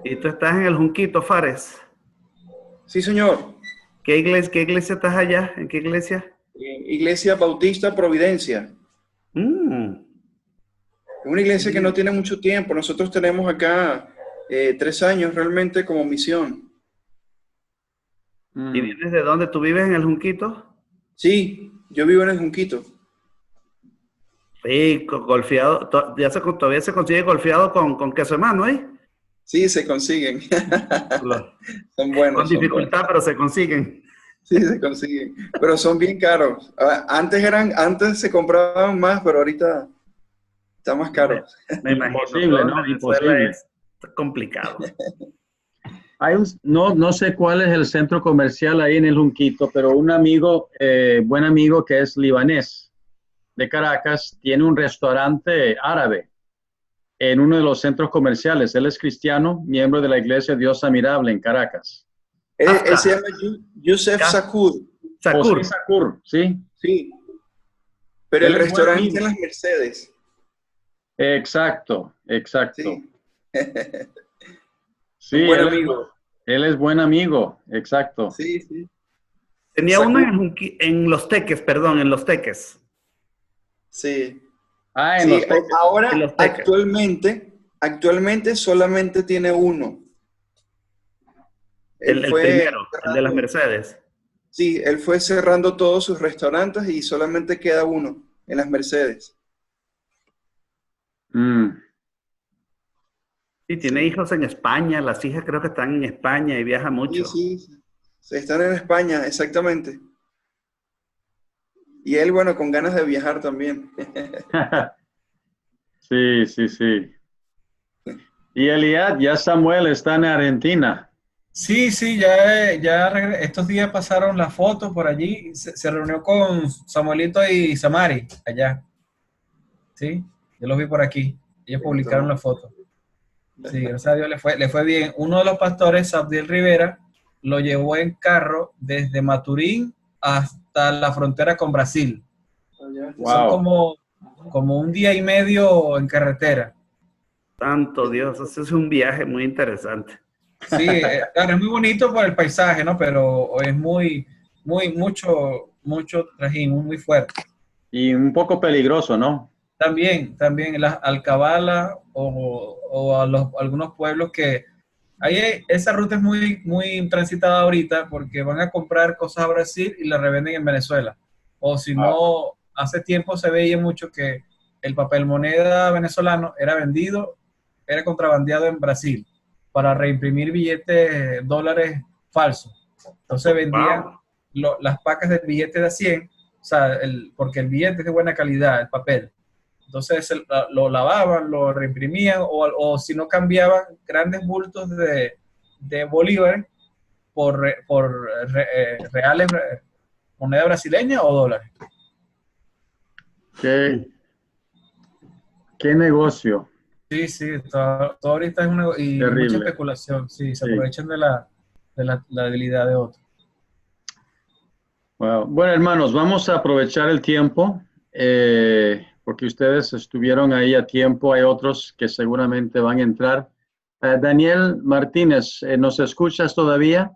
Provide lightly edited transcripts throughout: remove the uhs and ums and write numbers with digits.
Y tú estás en el Junquito, Fares. Sí, señor. ¿Qué iglesia estás allá? ¿En qué iglesia? Iglesia Bautista Providencia. Mm, Es una qué iglesia que no bien. tiene mucho tiempo. Nosotros tenemos acá 3 años realmente como misión. ¿Y Mm. vienes de dónde? ¿Tú vives en el Junquito? Sí, yo vivo en el Junquito. Sí, golfeado. Todavía se consigue golfeado con queso hermano, ¿eh? Sí, se consiguen. Lo- Son con buenos, son buenos. dificultad, pero se consiguen. Sí, se consiguen. Pero son bien caros. Antes se compraban más, pero ahorita está más Me, caro. me imagino, Imposible, todo en ¿no? Venezuela Imposible. es complicado. No sé cuál es el centro comercial ahí en el Junquito, pero un amigo, buen amigo que es libanés de Caracas, tiene un restaurante árabe en uno de los centros comerciales. Él es cristiano, miembro de la Iglesia Dios Admirable en Caracas. Él Kafka, se llama Youssef Sakur. José Sakur. Sakur, ¿sí? Sí, pero el Él es buen restaurante está amigo. en las Mercedes. Exacto, exacto. Sí, Sí, un buen amigo. él es buen amigo, exacto. Sí, sí. Tenía uno Sakur. en Los Teques, perdón, en Los Teques. Sí. Ah, en Sí, Los Teques. En ahora Los Teques. actualmente solamente tiene uno. Él El fue primero, el de las cerrando, Mercedes. sí, él fue cerrando todos sus restaurantes y solamente queda uno en las Mercedes. Mm. Sí, tiene Sí, hijos en España, las hijas creo que están en España y viaja sí, mucho. sí. Sí, están en España, exactamente. Y él, bueno, con ganas de viajar también. Sí, sí, sí. Y Eliad, ya Samuel está en Argentina. Sí, sí, estos días pasaron la foto por allí, se reunió con Samuelito y Samari allá, sí, yo los vi por aquí, ellos publicaron la Esto, foto. Sí, gracias a Dios le fue bien. Uno de los pastores, Abdiel Rivera, lo llevó en carro desde Maturín hasta la frontera con Brasil. Son Wow. como un día y medio en carretera. Santo Dios, ese es un viaje muy interesante. Sí, claro, es muy bonito por el paisaje, ¿no? Pero es mucho trajín, muy fuerte. Y un poco peligroso, ¿no? También las Alcabala o algunos pueblos que esa ruta es muy transitada ahorita porque van a comprar cosas a Brasil y las revenden en Venezuela. O si Wow. no, hace tiempo se veía mucho que el papel moneda venezolano era vendido, era contrabandeado en Brasil para reimprimir billetes dólares falsos. Entonces vendían Wow. las pacas del billete de 100, o sea, porque el billete es de buena calidad, el papel. Entonces lo lavaban, lo reimprimían o si no cambiaban grandes bultos de bolívares por reales, moneda brasileña o dólares. Qué, qué negocio. Sí, sí, todo ahorita es y mucha Terrible. especulación, sí, se Sí. aprovechan de la debilidad de otros. Wow. Bueno, hermanos, vamos a aprovechar el tiempo porque ustedes estuvieron ahí a tiempo. Hay otros que seguramente van a entrar. Daniel Martínez, ¿nos escuchas todavía?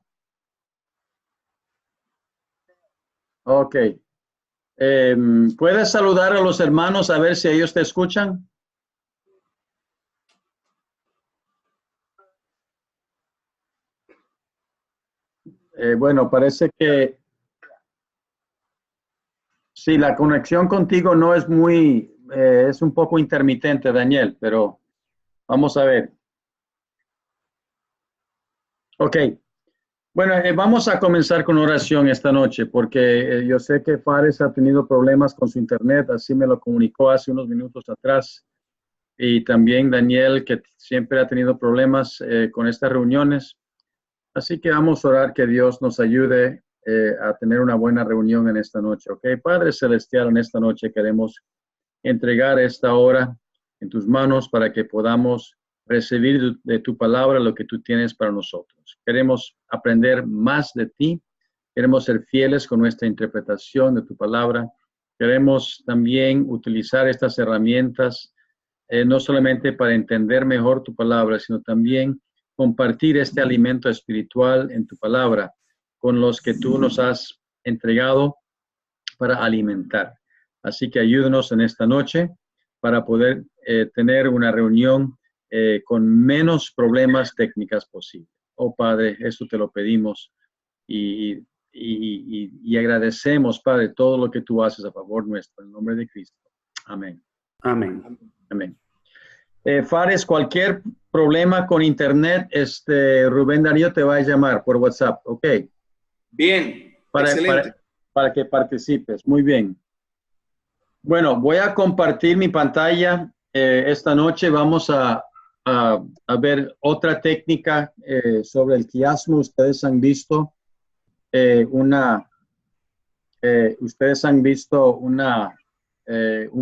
Ok. ¿Puedes saludar a los hermanos a ver si ellos te escuchan? Bueno, parece que sí, la conexión contigo no es es un poco intermitente, Daniel, pero vamos a ver. Ok. Bueno, vamos a comenzar con oración esta noche, porque yo sé que Fares ha tenido problemas con su internet, así me lo comunicó hace unos minutos atrás, y también Daniel, que siempre ha tenido problemas con estas reuniones. Así que vamos a orar que Dios nos ayude a tener una buena reunión en esta noche, ¿ok? Padre Celestial, en esta noche queremos entregar esta hora en tus manos para que podamos recibir de tu palabra lo que tú tienes para nosotros. Queremos aprender más de ti, queremos ser fieles con nuestra interpretación de tu palabra, queremos también utilizar estas herramientas no solamente para entender mejor tu palabra, sino también compartir este alimento espiritual en tu palabra con los que tú nos has entregado para alimentar. Así que ayúdanos en esta noche para poder tener una reunión con menos problemas técnicos posible. Oh Padre, esto te lo pedimos y agradecemos, Padre, todo lo que tú haces a favor nuestro, en el nombre de Cristo. Amén. Amén. Amén. Fares, cualquier problema con internet, Rubén Darío te va a llamar por WhatsApp, ¿ok? Bien, excelente. Para que participes. Muy bien. Bueno, voy a compartir mi pantalla. Esta noche vamos a ver otra técnica sobre el quiasmo. Ustedes han visto un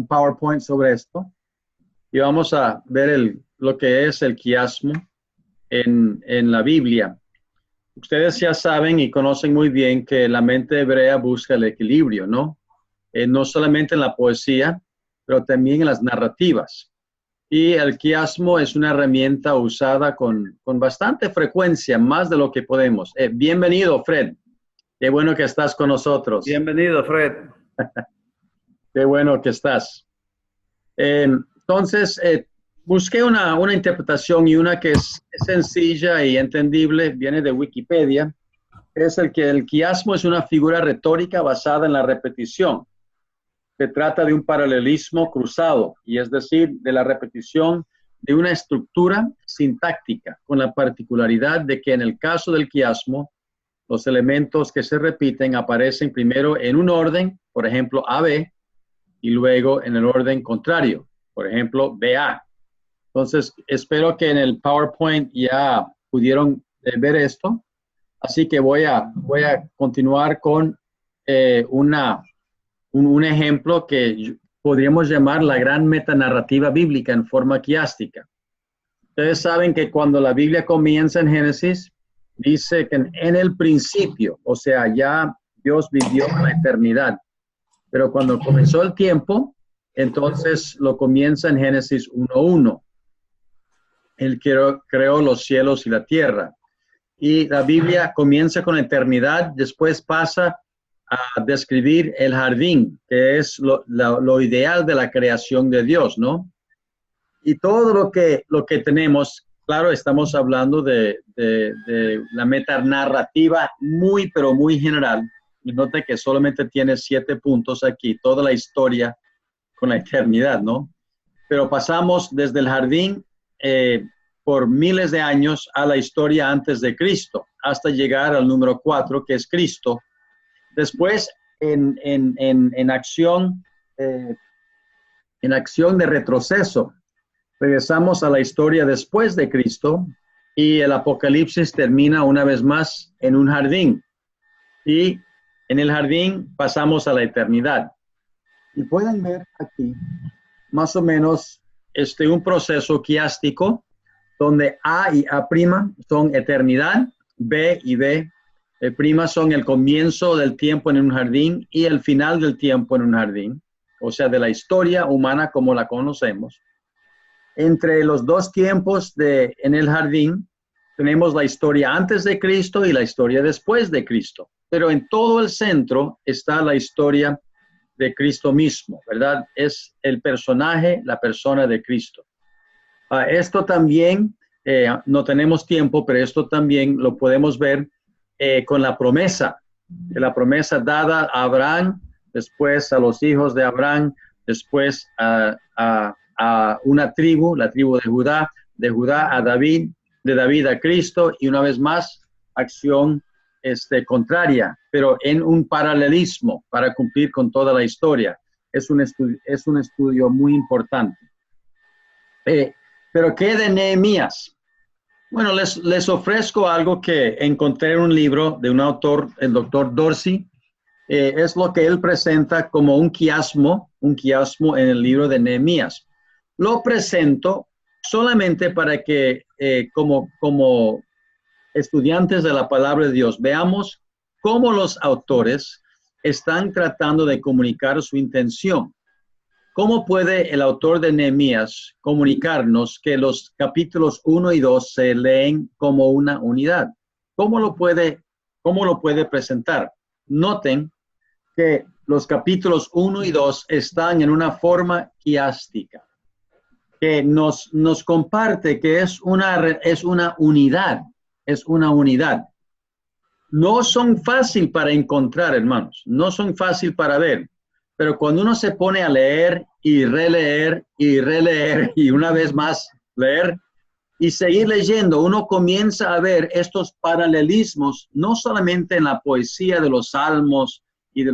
PowerPoint sobre esto. Y vamos a ver lo que es el quiasmo en la Biblia. Ustedes ya saben y conocen muy bien que la mente hebrea busca el equilibrio, ¿no? No solamente en la poesía, pero también en las narrativas. Y el quiasmo es una herramienta usada con bastante frecuencia, más de lo que podemos. Bienvenido, Fred. Qué bueno que estás con nosotros. Bienvenido, Fred. Qué bueno que estás. Entonces, busqué una interpretación y una que es sencilla y entendible, viene de Wikipedia. Es que el quiasmo es una figura retórica basada en la repetición. Se trata de un paralelismo cruzado, y es decir, de la repetición de una estructura sintáctica, con la particularidad de que en el caso del quiasmo, los elementos que se repiten aparecen primero en un orden, por ejemplo, AB, y luego en el orden contrario, por ejemplo, BA. Entonces, espero que en el PowerPoint ya pudieron ver esto. Así que voy a continuar con un ejemplo que podríamos llamar la gran metanarrativa bíblica en forma quiástica. Ustedes saben que cuando la Biblia comienza en Génesis, dice que en el principio, o sea, ya Dios vivió la eternidad. Pero cuando comenzó el tiempo, entonces lo comienza en Génesis 1:1. Él creó los cielos y la tierra. Y la Biblia comienza con la eternidad, después pasa a describir el jardín, que es lo ideal de la creación de Dios, ¿no? Y todo lo que tenemos, claro, estamos hablando de la metanarrativa muy, pero muy general. Y note que solamente tiene 7 puntos aquí, toda la historia con la eternidad, ¿no? Pero pasamos desde el jardín por miles de años a la historia antes de Cristo, hasta llegar al número 4, que es Cristo. Después, en acción de retroceso, regresamos a la historia después de Cristo y el Apocalipsis termina una vez más en un jardín. Y en el jardín pasamos a la eternidad. Y pueden ver aquí más o menos un proceso quiástico donde A y A' son eternidad, B y B' son el comienzo del tiempo en un jardín y el final del tiempo en un jardín, o sea, de la historia humana como la conocemos. Entre los dos tiempos en el jardín tenemos la historia antes de Cristo y la historia después de Cristo, pero en todo el centro está la historia de Cristo mismo, ¿verdad? Es el personaje, la persona de Cristo. Esto también, no tenemos tiempo, pero esto también lo podemos ver con la promesa dada a Abraham, después a los hijos de Abraham, después a una tribu, la tribu de Judá a David, de David a Cristo, y una vez más, acción contraria, pero en un paralelismo para cumplir con toda la historia. Es un estudio muy importante. Pero ¿qué de Nehemías? Bueno, les ofrezco algo que encontré en un libro de un autor, el doctor Dorsey. Es lo que él presenta como un quiasmo en el libro de Nehemías. Lo presento solamente para que como estudiantes de la palabra de Dios veamos cómo los autores están tratando de comunicar su intención. ¿cómo puede el autor de Nehemías comunicarnos que los capítulos 1 y 2 se leen como una unidad? ¿Cómo lo puede presentar? Noten que los capítulos 1 y 2 están en una forma quiástica, que nos comparte que es una unidad, es una unidad. No son fácil para encontrar, hermanos, no son fácil para ver, pero cuando uno se pone a leer y releer y una vez más leer y seguir leyendo, uno comienza a ver estos paralelismos, no solamente en la poesía de los salmos y de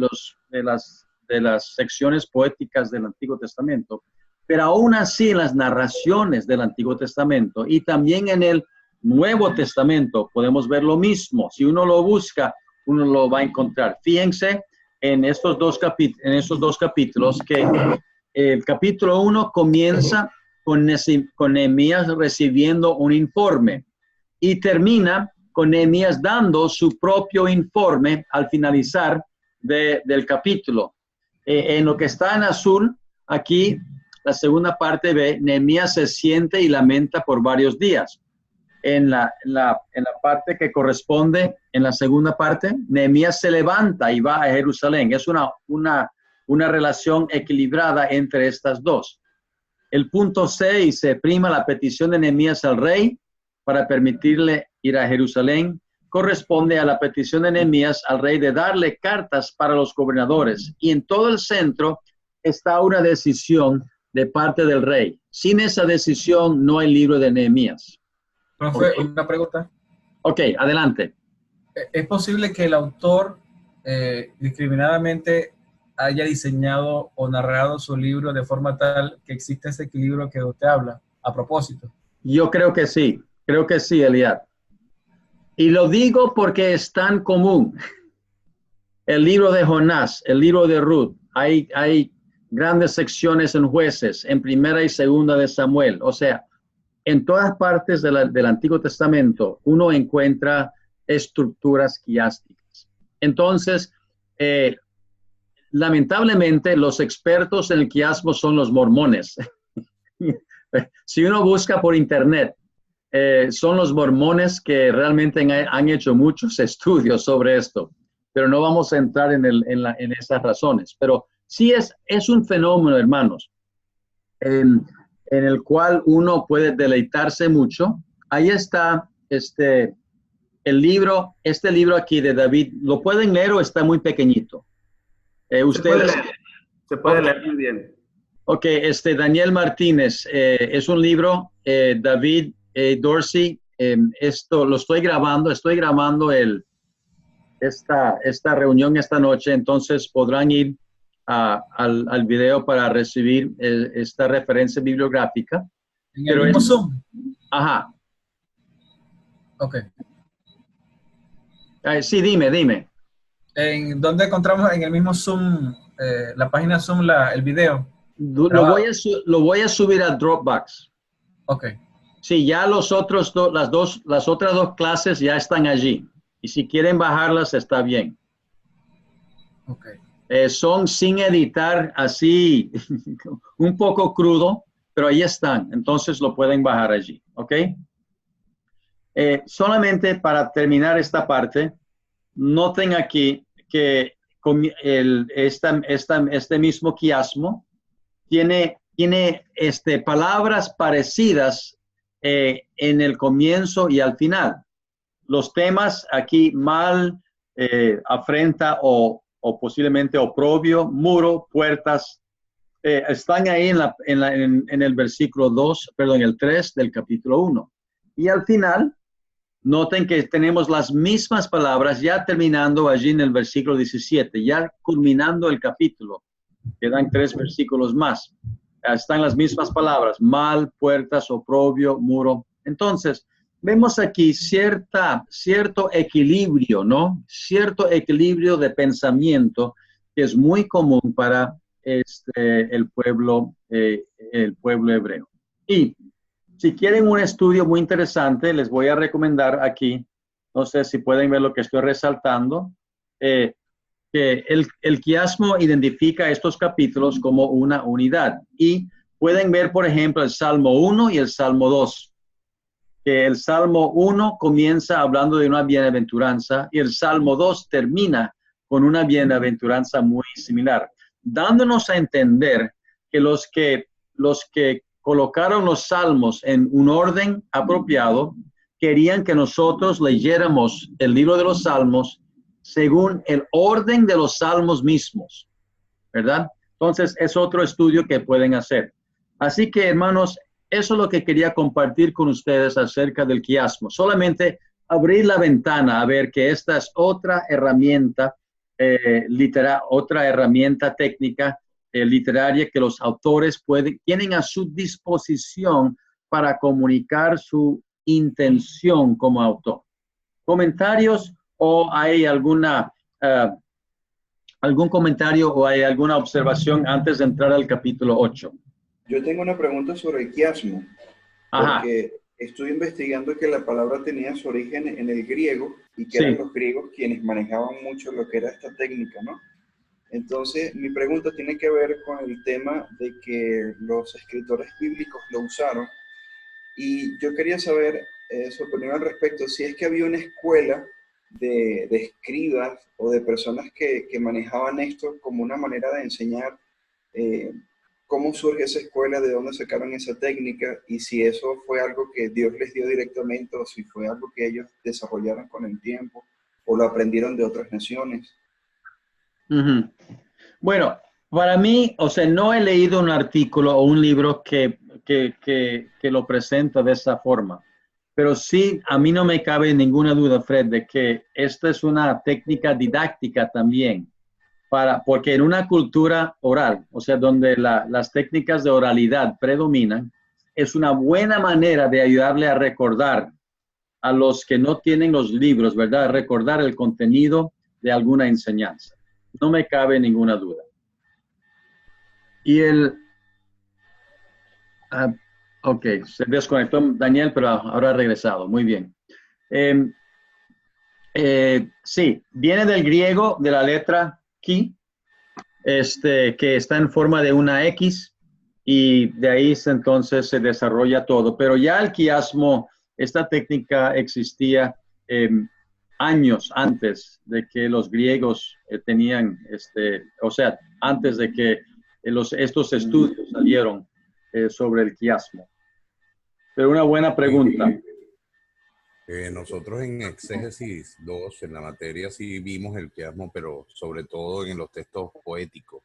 las secciones poéticas del Antiguo Testamento, pero aún así en las narraciones del Antiguo Testamento y también en el Nuevo Testamento podemos ver lo mismo. Si uno lo busca, uno lo va a encontrar. Fíjense en estos dos capítulos que el capítulo 1 comienza con Nehemías recibiendo un informe y termina con Nehemías dando su propio informe al finalizar del capítulo. En lo que está en azul, aquí la segunda parte ve, Nehemías se siente y lamenta por varios días. En la parte que corresponde, en la segunda parte, Nehemías se levanta y va a Jerusalén. Es una relación equilibrada entre estas dos. El punto 6 se prima la petición de Nehemías al rey para permitirle ir a Jerusalén. Corresponde a la petición de Nehemías al rey de darle cartas para los gobernadores. Y en todo el centro está una decisión de parte del rey. Sin esa decisión no hay libro de Nehemías. Profe, una pregunta. Ok, adelante. ¿Es posible que el autor discriminadamente haya diseñado o narrado su libro de forma tal que existe ese equilibrio que usted habla a propósito? Yo creo que sí, Eliad. Y lo digo porque es tan común. El libro de Jonás, el libro de Ruth, hay grandes secciones en Jueces, en Primera y Segunda de Samuel. O sea, en todas partes del Antiguo Testamento uno encuentra estructuras quiásticas. Entonces, lamentablemente, los expertos en el quiasmo son los mormones. Si uno busca por internet, son los mormones que realmente han hecho muchos estudios sobre esto, pero no vamos a entrar en esas razones. Pero sí es un fenómeno, hermanos, en el cual uno puede deleitarse mucho. Ahí está este libro aquí de David. ¿Lo pueden leer o está muy pequeñito? Ustedes. Se puede leer muy bien. Ok, Daniel Martínez, es un libro, David Dorsey, esto lo estoy grabando esta reunión esta noche, entonces podrán ir al video para recibir esta referencia bibliográfica. ¿En el mismo Zoom? Ajá. Ok. Sí, dime. ¿En dónde encontramos en el mismo Zoom, la página Zoom, el video? Lo voy a subir a Dropbox. Ok. Sí, ya las otras dos clases ya están allí. Y si quieren bajarlas, está bien. Ok. Son sin editar, así, un poco crudo, pero ahí están. Entonces lo pueden bajar allí. ¿Ok? Solamente para terminar esta parte, noten aquí que este mismo quiasmo tiene palabras parecidas en el comienzo y al final. Los temas aquí, mal, afrenta o posiblemente oprobio, muro, puertas, están ahí en el versículo 3 del capítulo 1. Y al final, noten que tenemos las mismas palabras ya terminando allí en el versículo 17, ya culminando el capítulo. Quedan 3 versículos más. Están las mismas palabras, mal, puertas, oprobio, muro. Entonces, vemos aquí cierto equilibrio, ¿no? Cierto equilibrio de pensamiento que es muy común para el pueblo hebreo. Y si quieren un estudio muy interesante, les voy a recomendar aquí, no sé si pueden ver lo que estoy resaltando, que el quiasmo identifica estos capítulos como una unidad. Y pueden ver, por ejemplo, el Salmo 1 y el Salmo 2. Que el Salmo 1 comienza hablando de una bienaventuranza y el Salmo 2 termina con una bienaventuranza muy similar, dándonos a entender que los que colocaron los salmos en un orden apropiado querían que nosotros leyéramos el libro de los salmos según el orden de los salmos mismos, ¿verdad? Entonces es otro estudio que pueden hacer. Así que, hermanos, eso es lo que quería compartir con ustedes acerca del quiasmo. Solamente abrir la ventana a ver que esta es otra herramienta otra herramienta técnica literaria que los autores tienen a su disposición para comunicar su intención como autor. ¿Comentarios o hay algún comentario o hay alguna observación antes de entrar al capítulo 8? Yo tengo una pregunta sobre el quiasmo, porque estuve investigando que la palabra tenía su origen en el griego y que eran los griegos quienes manejaban mucho lo que era esta técnica, ¿no? Entonces, mi pregunta tiene que ver con el tema de que los escritores bíblicos lo usaron y yo quería saber su opinión al respecto, si es que había una escuela de escribas o de personas que manejaban esto como una manera de enseñar. ¿Cómo surge esa escuela? ¿De dónde sacaron esa técnica? Y si eso fue algo que Dios les dio directamente o si fue algo que ellos desarrollaron con el tiempo o lo aprendieron de otras naciones. Bueno, para mí, o sea, no he leído un artículo o un libro que lo presenta de esa forma, pero sí, a mí no me cabe ninguna duda, Fred, de que esta es una técnica didáctica también. Porque en una cultura oral, o sea, donde las técnicas de oralidad predominan, es una buena manera de ayudarle a recordar a los que no tienen los libros, ¿verdad? Recordar el contenido de alguna enseñanza. No me cabe ninguna duda. Y ok, se desconectó Daniel, pero ahora ha regresado. Muy bien. Sí, viene del griego, de la letra ki, que está en forma de una X y de ahí entonces se desarrolla todo. Pero ya el quiasmo, esta técnica existía años antes de que los griegos tenían, o sea, antes de que estos estudios salieron sobre el quiasmo. Pero una buena pregunta. Nosotros en Exégesis 2, en la materia, sí vimos el quiasmo, pero sobre todo en los textos poéticos.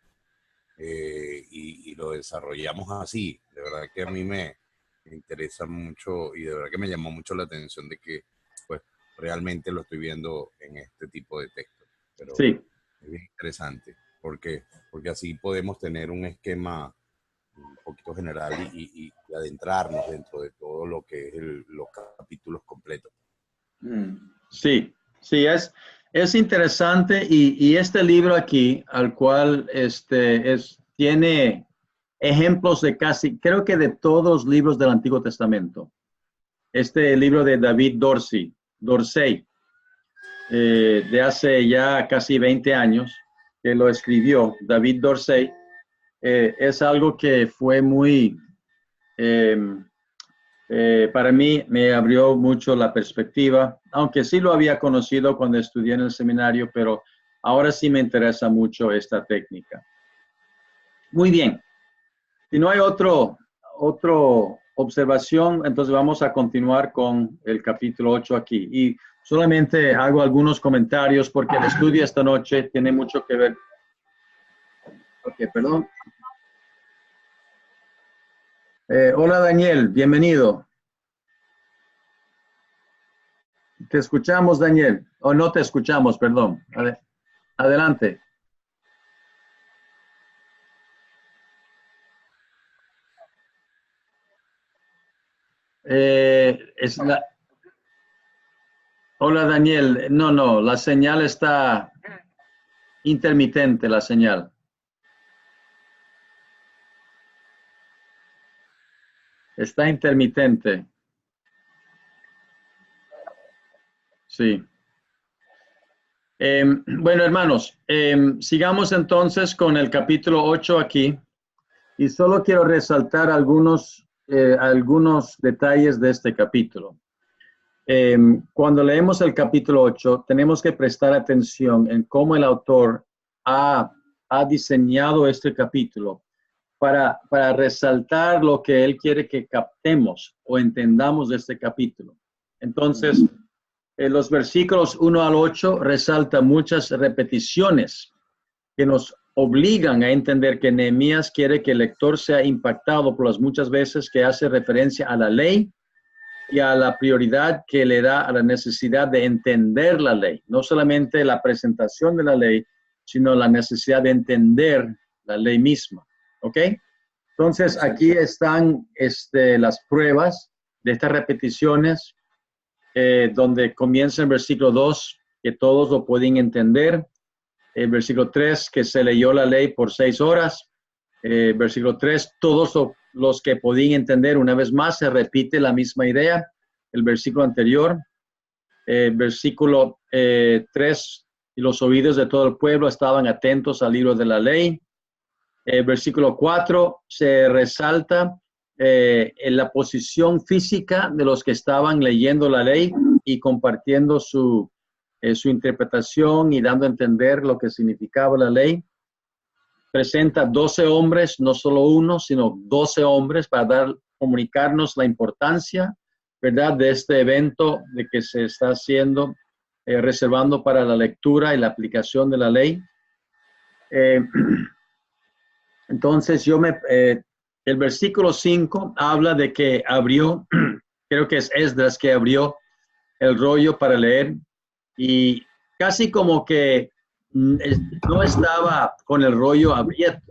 Y lo desarrollamos así. De verdad que a mí me interesa mucho y de verdad que me llamó mucho la atención de que pues realmente lo estoy viendo en este tipo de textos. Pero sí, es bien interesante porque así podemos tener un esquema un poquito general y adentrarnos dentro de todo lo que es los capítulos completos. Sí, sí, es interesante y este libro aquí, al cual tiene ejemplos de creo que de todos los libros del Antiguo Testamento. Este libro de David Dorsey, de hace ya casi 20 años, que lo escribió David Dorsey, es algo que fue muy, para mí me abrió mucho la perspectiva, aunque sí lo había conocido cuando estudié en el seminario, pero ahora sí me interesa mucho esta técnica. Muy bien. Si no hay otra observación, entonces vamos a continuar con el capítulo 8 aquí. Y solamente hago algunos comentarios porque el estudio esta noche tiene mucho que ver. Ok, perdón. Hola Daniel, bienvenido. Te escuchamos, Daniel. O no te escuchamos, perdón. Adelante. Hola Daniel, no, la señal está intermitente, la señal. Está intermitente. Sí. Bueno, hermanos, sigamos entonces con el capítulo 8 aquí. Y solo quiero resaltar algunos detalles de este capítulo. Cuando leemos el capítulo 8, tenemos que prestar atención en cómo el autor ha diseñado este capítulo para resaltar lo que él quiere que captemos o entendamos de este capítulo. Entonces, los versículos 1 al 8 resaltan muchas repeticiones que nos obligan a entender que Nehemías quiere que el lector sea impactado por las muchas veces que hace referencia a la ley y a la prioridad que le da a la necesidad de entender la ley. No solamente la presentación de la ley, sino la necesidad de entender la ley misma. ¿Ok? Entonces, aquí están las pruebas de estas repeticiones, donde comienza el versículo 2, que todos lo pueden entender. El versículo 3, que se leyó la ley por 6 horas. Versículo 3, todos los que podían entender, una vez más se repite la misma idea. El versículo anterior, versículo 3, y los oídos de todo el pueblo estaban atentos al libro de la ley. Versículo 4, se resalta en la posición física de los que estaban leyendo la ley y compartiendo su interpretación y dando a entender lo que significaba la ley. Presenta 12 hombres, no solo uno, sino 12 hombres para comunicarnos la importancia, ¿verdad?, de este evento de que se está haciendo, reservando para la lectura y la aplicación de la ley. Entonces, el versículo 5 habla de que abrió, creo que es Esdras que abrió el rollo para leer, y casi como que no estaba con el rollo abierto,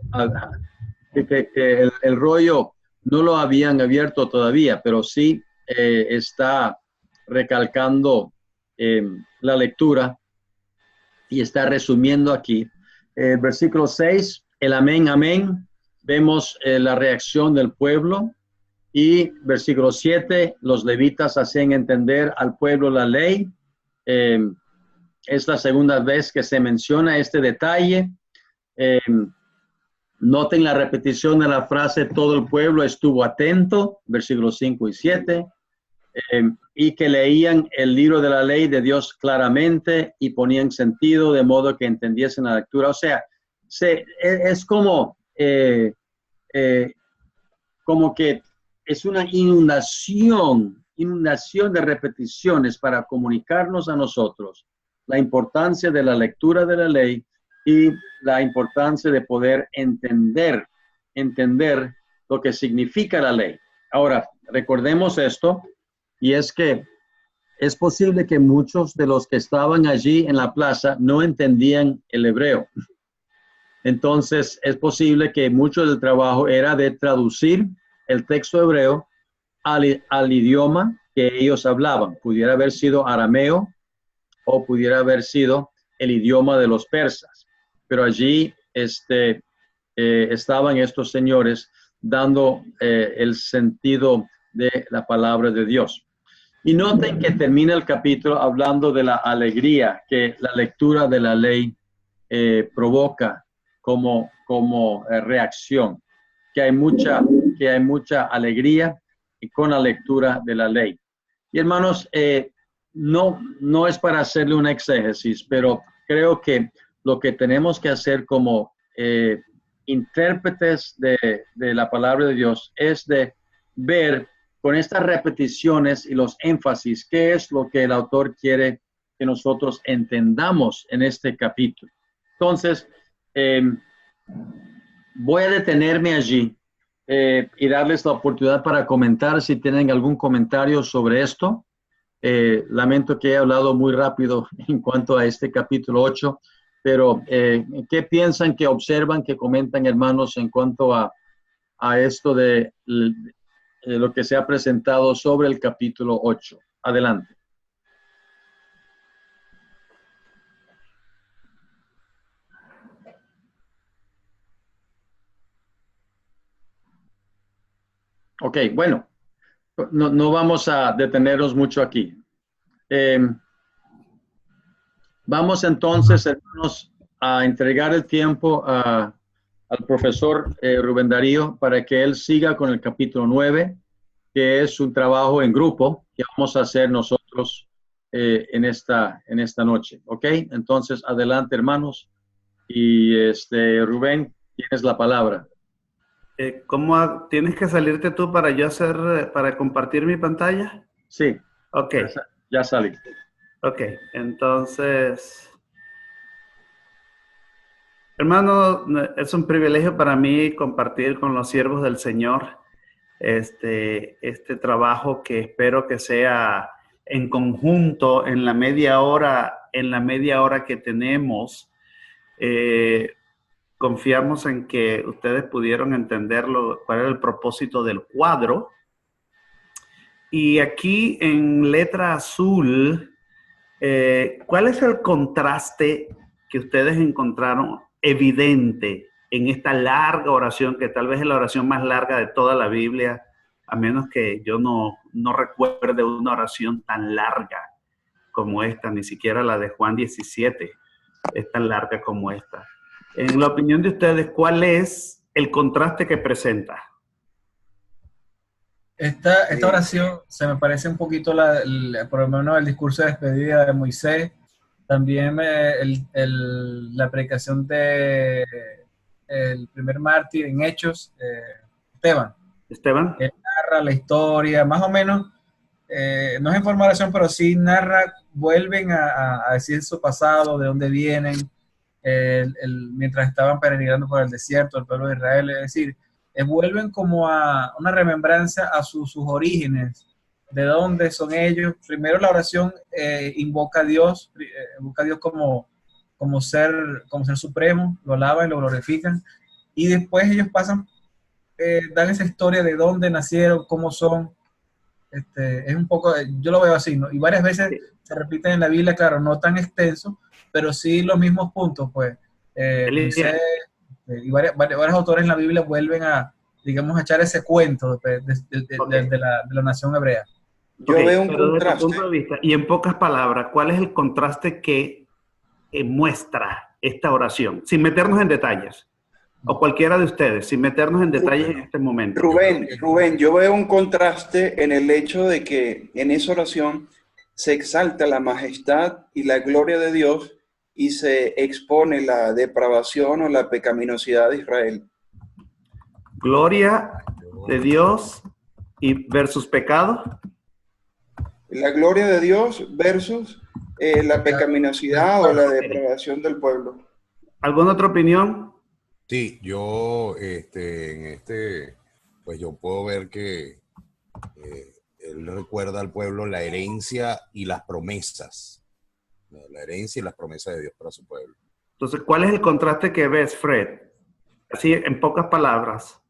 que el rollo no lo habían abierto todavía, pero sí está recalcando la lectura y está resumiendo aquí. Versículo 6, el amén, amén. Vemos la reacción del pueblo. Y versículo 7, los levitas hacían entender al pueblo la ley. Es la segunda vez que se menciona este detalle. Noten la repetición de la frase, todo el pueblo estuvo atento, versículos 5 y 7, y que leían el libro de la ley de Dios claramente y ponían sentido de modo que entendiesen la lectura. O sea, es como que es una inundación de repeticiones para comunicarnos a nosotros la importancia de la lectura de la ley y la importancia de poder entender lo que significa la ley. Ahora, recordemos esto, y es que es posible que muchos de los que estaban allí en la plaza no entendían el hebreo. Entonces, es posible que mucho del trabajo era de traducir el texto hebreo al idioma que ellos hablaban. Pudiera haber sido arameo o pudiera haber sido el idioma de los persas. Pero allí estaban estos señores dando el sentido de la palabra de Dios. Y noten que termina el capítulo hablando de la alegría que la lectura de la ley provoca como reacción, que hay mucha alegría y con la lectura de la ley. Y hermanos, no es para hacerle una exégesis, pero creo que lo que tenemos que hacer como intérpretes de la palabra de Dios es de ver con estas repeticiones y los énfasis qué es lo que el autor quiere que nosotros entendamos en este capítulo. Entonces, voy a detenerme allí y darles la oportunidad para comentar si tienen algún comentario sobre esto. Lamento que he hablado muy rápido en cuanto a este capítulo 8, pero ¿qué piensan, qué observan, qué comentan, hermanos, en cuanto a esto de lo que se ha presentado sobre el capítulo 8? Adelante. Ok, bueno, no vamos a detenernos mucho aquí. Vamos entonces, hermanos, a entregar el tiempo al profesor Rubén Darío para que él siga con el capítulo 9, que es un trabajo en grupo que vamos a hacer nosotros en esta noche. ¿Ok? Entonces, adelante, hermanos. Y Rubén, tienes la palabra. ¿Cómo tienes que salirte tú para yo para compartir mi pantalla? Sí. Ok. Ya salí. Ok, entonces, hermano, es un privilegio para mí compartir con los siervos del Señor este trabajo que espero que sea en conjunto en la media hora que tenemos. Confiamos en que ustedes pudieron entender cuál era el propósito del cuadro. Y aquí en letra azul, ¿cuál es el contraste que ustedes encontraron evidente en esta larga oración, que tal vez es la oración más larga de toda la Biblia, a menos que yo no recuerde una oración tan larga como esta, ni siquiera la de Juan 17 es tan larga como esta? En la opinión de ustedes, ¿cuál es el contraste que presenta? Esta oración se me parece un poquito, por lo menos, el discurso de despedida de Moisés, también la predicación de el primer mártir en Hechos, Esteban. Él narra la historia, más o menos, no es información, pero sí narra, vuelven a decir su pasado, de dónde vienen, mientras estaban peregrinando por el desierto, el pueblo de Israel, es decir, vuelven como a una remembranza a sus orígenes, de dónde son ellos. Primero la oración invoca a Dios, como ser supremo, lo alaban y lo glorifican, y después ellos pasan, dan esa historia de dónde nacieron, cómo son. Es un poco, yo lo veo así, ¿no? Y varias veces se repiten en la Biblia, claro, no tan extenso, pero sí los mismos puntos, pues. Moisés, y varios autores en la Biblia vuelven a, digamos, a echar ese cuento de la nación hebrea. Yo veo un contraste. Desde tu punto de vista, y en pocas palabras, ¿cuál es el contraste que muestra esta oración? Sin meternos en detalles. O cualquiera de ustedes, sin meternos en detalles en este momento. Rubén, yo veo un contraste en el hecho de que en esa oración se exalta la majestad y la gloria de Dios y se expone la depravación o la pecaminosidad de Israel. Gloria de Dios y versus pecado. La gloria de Dios versus la pecaminosidad o la depravación del pueblo. ¿Alguna otra opinión? Sí, yo pues yo puedo ver que él recuerda al pueblo la herencia y las promesas. La herencia y las promesas de Dios para su pueblo. Entonces, ¿cuál es el contraste que ves, Fred? Así, en pocas palabras.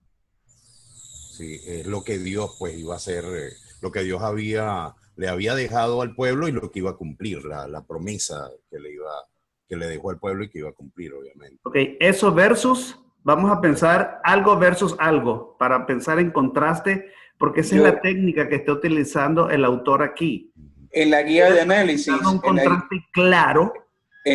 Sí, es lo que Dios pues iba a hacer, lo que Dios le había dejado al pueblo y lo que iba a cumplir, la promesa que le dejó al pueblo y que iba a cumplir, obviamente. Ok, eso versus, vamos a pensar algo versus algo, para pensar en contraste, porque esa es la técnica que está utilizando el autor aquí. En la guía de análisis. Un contraste claro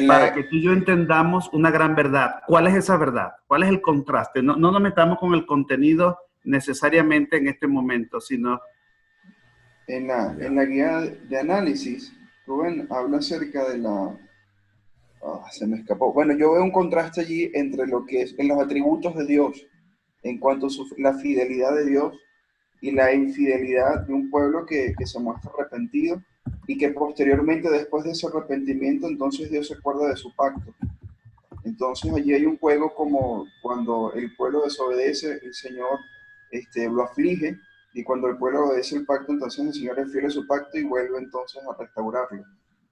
para que tú y yo entendamos una gran verdad. ¿Cuál es esa verdad? ¿Cuál es el contraste? No nos metamos con el contenido necesariamente en este momento, sino... En la guía de análisis, Rubén habla acerca de la... se me escapó. Bueno, yo veo un contraste allí entre lo que es en los atributos de Dios, en cuanto a la fidelidad de Dios y la infidelidad de un pueblo que se muestra arrepentido y que posteriormente, después de ese arrepentimiento, entonces Dios se acuerda de su pacto. Entonces allí hay un juego como cuando el pueblo desobedece, el Señor lo aflige, y cuando el pueblo obedece el pacto, entonces el Señor es fiel a su pacto y vuelve entonces a restaurarlo.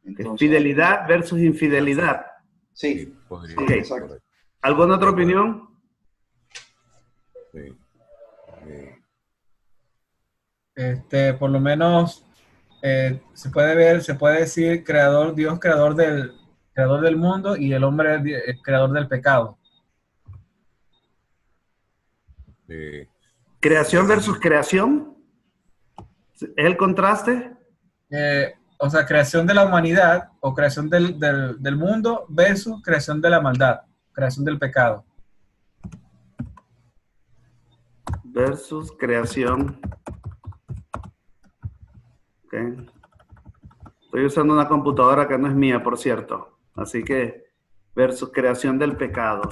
Entonces, fidelidad versus infidelidad. Sí, okay. Exacto. ¿Alguna otra opinión? Sí. Por lo menos se puede decir Dios creador del mundo, y el hombre creador del pecado. ¿Creación versus creación? ¿Es el contraste? o sea, creación de la humanidad o creación del mundo versus creación de la maldad, creación del pecado. Versus creación. Okay. Estoy usando una computadora que no es mía, por cierto. Así que versus creación del pecado.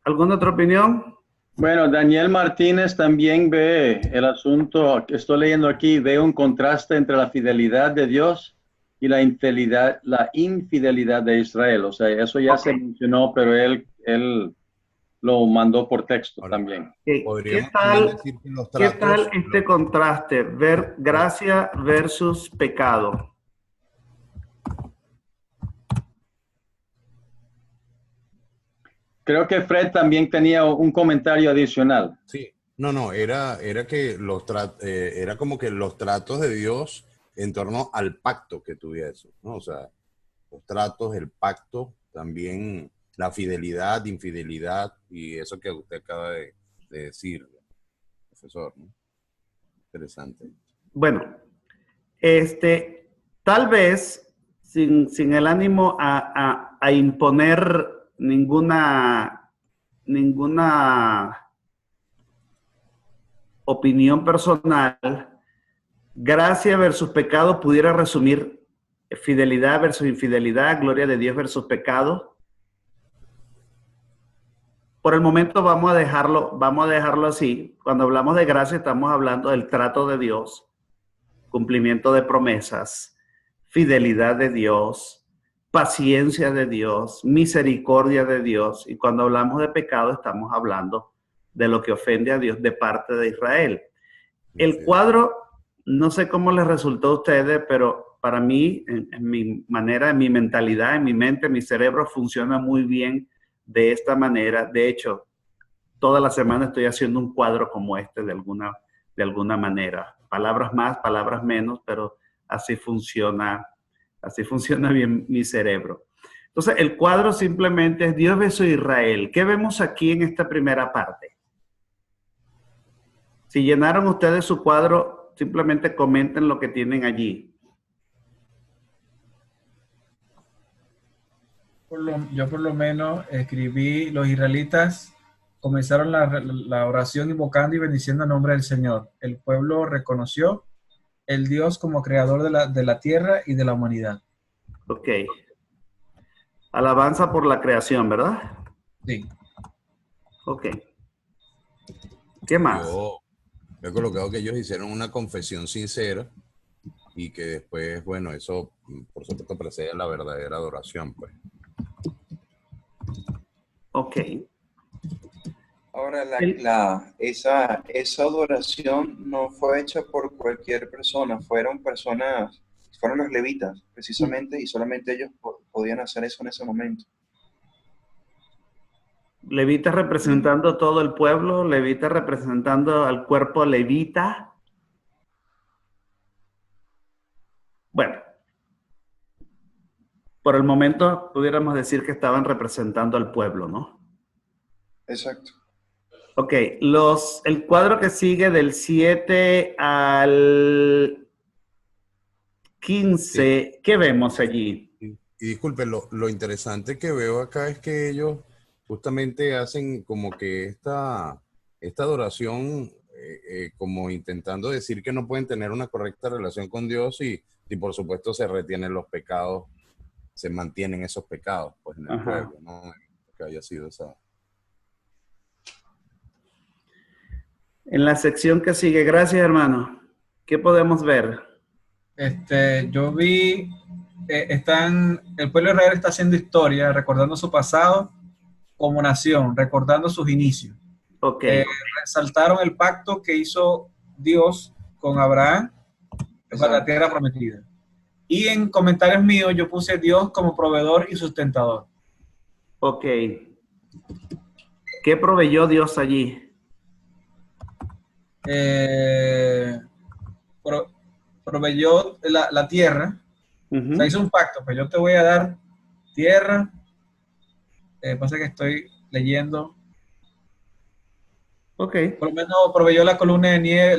¿Alguna otra opinión? Bueno, Daniel Martínez también ve el asunto que estoy leyendo aquí, ve un contraste entre la fidelidad de Dios y la infidelidad de Israel. O sea, eso ya se mencionó, pero él lo mandó por texto también. Podríamos también decir que los tratos, ¿qué tal este contraste? Ver gracia versus pecado. Creo que Fred también tenía un comentario adicional. Sí, no, era que era como que los tratos de Dios en torno al pacto que tuviese, ¿no? O sea, los tratos, el pacto, también la fidelidad, infidelidad y eso que usted acaba de decir, profesor, ¿no? Interesante. Bueno, tal vez sin el ánimo a imponer ninguna opinión personal, gracia versus pecado pudiera resumir fidelidad versus infidelidad, gloria de Dios versus pecado. Por el momento vamos a dejarlo así. Cuando hablamos de gracia estamos hablando del trato de Dios, cumplimiento de promesas, fidelidad de Dios, paciencia de Dios, misericordia de Dios. Y cuando hablamos de pecado estamos hablando de lo que ofende a Dios de parte de Israel. El cuadro, no sé cómo les resultó a ustedes, pero para mí, en mi manera, en mi mentalidad, en mi mente, mi cerebro funciona muy bien de esta manera. De hecho, toda la semana estoy haciendo un cuadro como este de alguna manera. Palabras más, palabras menos, pero así funciona bien mi cerebro. Entonces, el cuadro simplemente es Dios versus Israel. ¿Qué vemos aquí en esta primera parte? Si llenaron ustedes su cuadro, simplemente comenten lo que tienen allí. Yo por lo menos escribí, los israelitas comenzaron la oración invocando y bendiciendo el nombre del Señor. El pueblo reconoció el Dios como creador de la tierra y de la humanidad. Ok. Alabanza por la creación, ¿verdad? Sí. Ok. ¿Qué más? Yo he colocado que ellos hicieron una confesión sincera y que después, bueno, eso por supuesto precede a la verdadera adoración, pues. Ok. Ahora, esa adoración no fue hecha por cualquier persona, fueron los levitas, precisamente, y solamente ellos podían hacer eso en ese momento. Levita representando todo el pueblo, levita representando al cuerpo levita. Bueno, por el momento pudiéramos decir que estaban representando al pueblo, ¿no? Exacto. Ok, el cuadro que sigue del 7 al 15, sí. ¿Qué vemos allí? Y disculpe, lo interesante que veo acá es que ellos justamente hacen como que esta adoración, como intentando decir que no pueden tener una correcta relación con Dios y por supuesto se retienen los pecados, se mantienen esos pecados pues en el pueblo, ¿no? Que haya sido esa. En la sección que sigue, gracias hermano. ¿Qué podemos ver? Yo vi, el pueblo de Israel está haciendo historia, recordando su pasado como nación, recordando sus inicios. Ok. Resaltaron el pacto que hizo Dios con Abraham para la tierra prometida. Y en comentarios míos yo puse Dios como proveedor y sustentador. Ok. ¿Qué proveyó Dios allí? Proveyó la tierra. O sea, hizo un pacto, pues yo te voy a dar tierra. Pasa que estoy leyendo. Ok. Por lo menos proveyó la columna de nieve,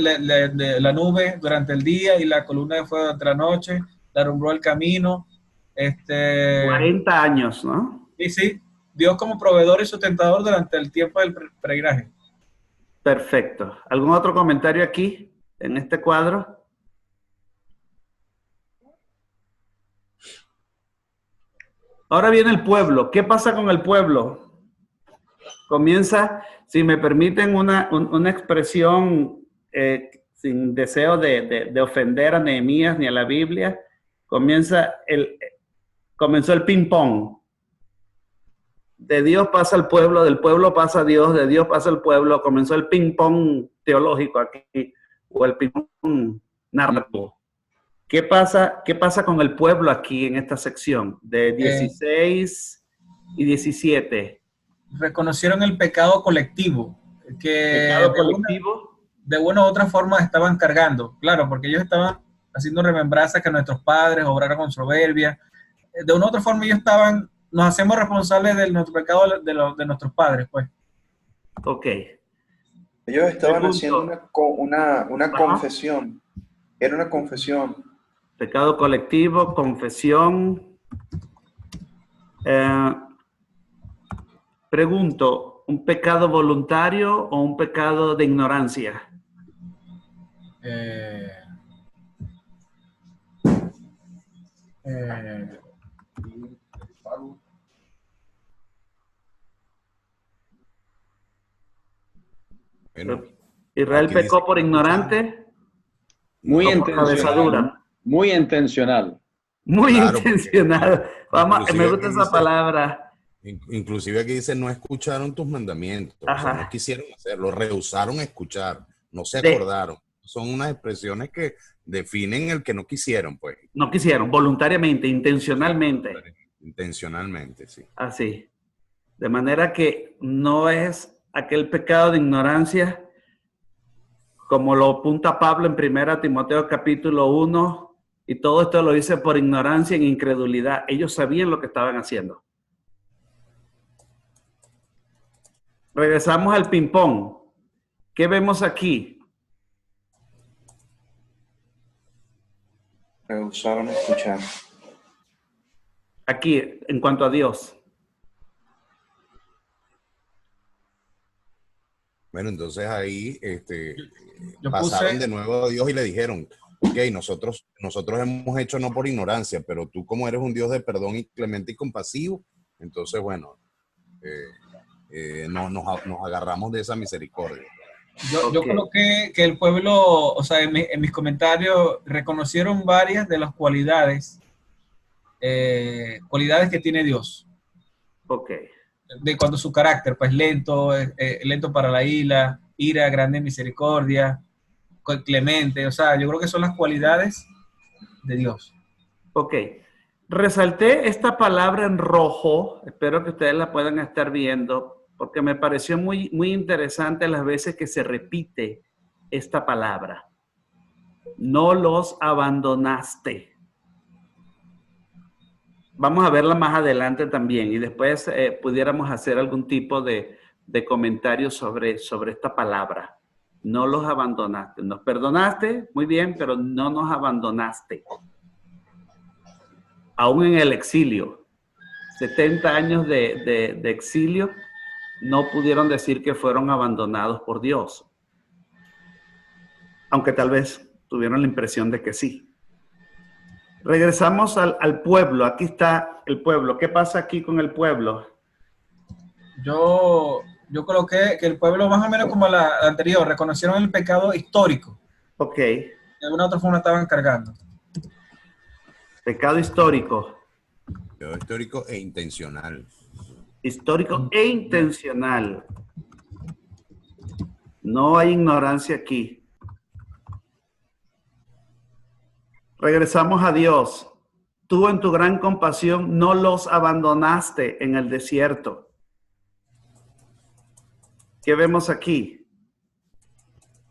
de la nube durante el día y la columna de fuego durante la noche, le alumbró el camino. 40 años, ¿no? Sí, sí, Dios como proveedor y sustentador durante el tiempo del peregrinaje. Perfecto. ¿Algún otro comentario aquí, en este cuadro? Ahora viene el pueblo. ¿Qué pasa con el pueblo? Comienza, si me permiten, una expresión sin deseo de ofender a Nehemías ni a la Biblia. Comenzó el ping-pong. De Dios pasa al pueblo, del pueblo pasa a Dios, de Dios pasa al pueblo. Comenzó el ping-pong teológico aquí, o el ping-pong narrativo. ¿Qué pasa con el pueblo aquí en esta sección de 16 y 17? Reconocieron el pecado colectivo, que ¿Pecado colectivo? De una u otra forma estaban cargando, claro, porque ellos estaban haciendo remembranza que nuestros padres obraron con soberbia. De una u otra forma ellos nos hacemos responsables de nuestro pecado de nuestros padres, pues. Ok. Ellos estaban haciendo una confesión. Era una confesión. Pecado colectivo, confesión. Pregunto, ¿un pecado voluntario o un pecado de ignorancia? Bueno, ¿Israel pecó por ignorante? Muy intencional. Muy intencional. Muy Claro, intencional. Vamos, me gusta esa palabra. Inclusive aquí dice, no escucharon tus mandamientos. O sea, no quisieron hacerlo, rehusaron escuchar, no se acordaron. Son unas expresiones que definen el que no quisieron, pues. No quisieron, voluntariamente, intencionalmente. Intencionalmente, sí. Así. De manera que no es aquel pecado de ignorancia, como lo apunta Pablo en 1 Timoteo capítulo 1, y todo esto lo dice por ignorancia e incredulidad. Ellos sabían lo que estaban haciendo. Regresamos al ping-pong. ¿Qué vemos aquí? Rehusaron escuchar. Aquí, en cuanto a Dios. Bueno, entonces ahí pasaron de nuevo a Dios y le dijeron, ok, nosotros hemos hecho no por ignorancia, pero tú como eres un Dios de perdón y clemente y compasivo, entonces bueno, nos agarramos de esa misericordia. Yo coloqué que el pueblo, o sea, en mis comentarios reconocieron varias de las cualidades que tiene Dios. Ok. De cuanto a su carácter, pues lento para la ira, grande en misericordia, clemente, o sea, yo creo que son las cualidades de Dios. Ok. Resalté esta palabra en rojo, espero que ustedes la puedan estar viendo, porque me pareció muy, muy interesante las veces que se repite esta palabra. No los abandonaste. Vamos a verla más adelante también y después pudiéramos hacer algún tipo de comentario sobre esta palabra. No los abandonaste. Nos perdonaste, muy bien, pero no nos abandonaste. Aún en el exilio, 70 años de exilio, no pudieron decir que fueron abandonados por Dios. Aunque tal vez tuvieron la impresión de que sí. Regresamos al pueblo. Aquí está el pueblo. ¿Qué pasa aquí con el pueblo? Yo coloqué que el pueblo, más o menos como la anterior, reconocieron el pecado histórico. Ok. De una u otra forma estaban cargando. Pecado histórico. Pecado histórico e intencional. Histórico e intencional. No hay ignorancia aquí. Regresamos a Dios. Tú en tu gran compasión no los abandonaste en el desierto. ¿Qué vemos aquí?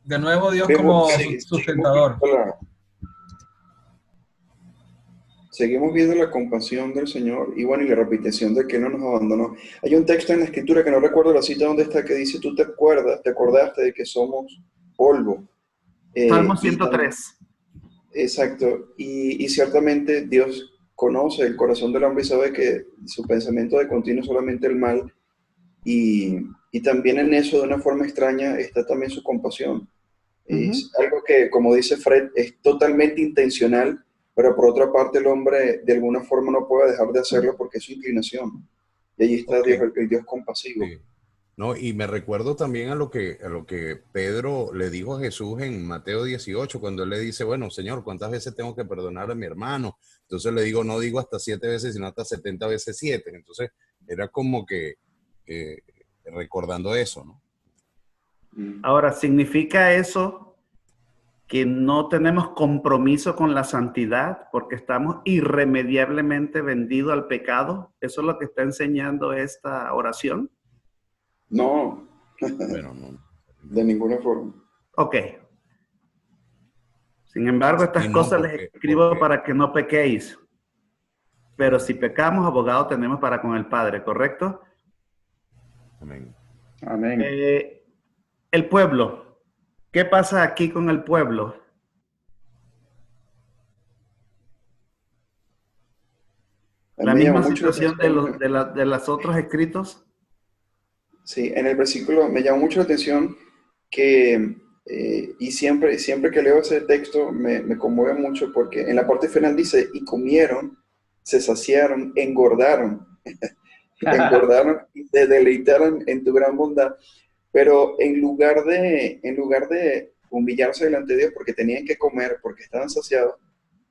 De nuevo Dios como sustentador. seguimos viendo la compasión del Señor y bueno, y la repetición de que Él no nos abandonó. Hay un texto en la Escritura que no recuerdo la cita dónde está, que dice, tú te acordaste de que somos polvo. Salmo 103. Exacto, y ciertamente Dios conoce el corazón del hombre y sabe que su pensamiento de continuo es solamente el mal, y también en eso, de una forma extraña, está también su compasión. Es algo que, como dice Fred, es totalmente intencional, pero por otra parte el hombre de alguna forma no puede dejar de hacerlo porque es su inclinación. Y allí está Dios, el Dios compasivo. Sí. No, y me recuerdo también a lo que Pedro le dijo a Jesús en Mateo 18, cuando él le dice, bueno, Señor, ¿cuántas veces tengo que perdonar a mi hermano? Entonces le digo, no digo hasta 7 veces, sino hasta 70 veces 7. Entonces era como que recordando eso, ¿no? Ahora, ¿significa eso que no tenemos compromiso con la santidad porque estamos irremediablemente vendidos al pecado? ¿Eso es lo que está enseñando esta oración? No, Bueno, no. de ninguna forma. Ok. Sin embargo, estas Y no, cosas les escribo para que no pequéis. Pero si pecamos, abogado tenemos para con el Padre, ¿correcto? Amén. Amén. El pueblo. ¿Qué pasa aquí con el pueblo? ¿La misma situación de los otros escritos? Sí, en el versículo me llama mucho la atención que, y siempre que leo ese texto me conmueve mucho porque en la parte final dice, y comieron, se saciaron, engordaron, engordaron y se deleitaron en tu gran bondad. Pero en lugar de humillarse delante de Dios porque tenían que comer, porque estaban saciados,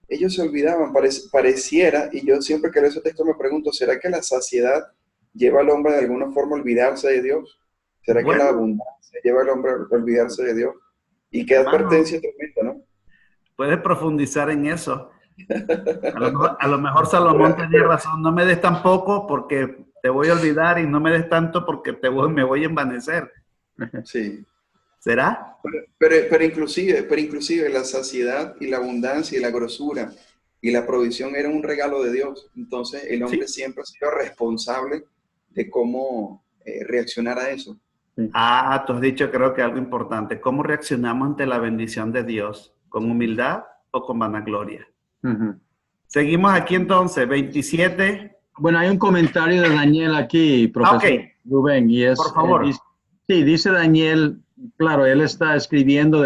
ellos se olvidaban, pareciera, y yo siempre que leo ese texto me pregunto, ¿será que la saciedad lleva al hombre de alguna forma a olvidarse de Dios? ¿Será que la abundancia lleva al hombre a olvidarse de Dios? Y qué advertencia tremenda, ¿no? Puedes profundizar en eso. A lo mejor Salomón tenía razón, no me des tan poco porque te voy a olvidar y no me des tanto porque me voy a envanecer. Sí. ¿Será? Pero inclusive la saciedad y la abundancia y la grosura y la provisión eran un regalo de Dios. Entonces el hombre siempre ha sido responsable de cómo reaccionar a eso. Ah, tú has dicho creo que algo importante. ¿Cómo reaccionamos ante la bendición de Dios? ¿Con humildad o con vanagloria? Seguimos aquí entonces, 27. Bueno, hay un comentario de Daniel aquí, profesor Rubén, y es, por favor. Dice Daniel, claro, él está escribiendo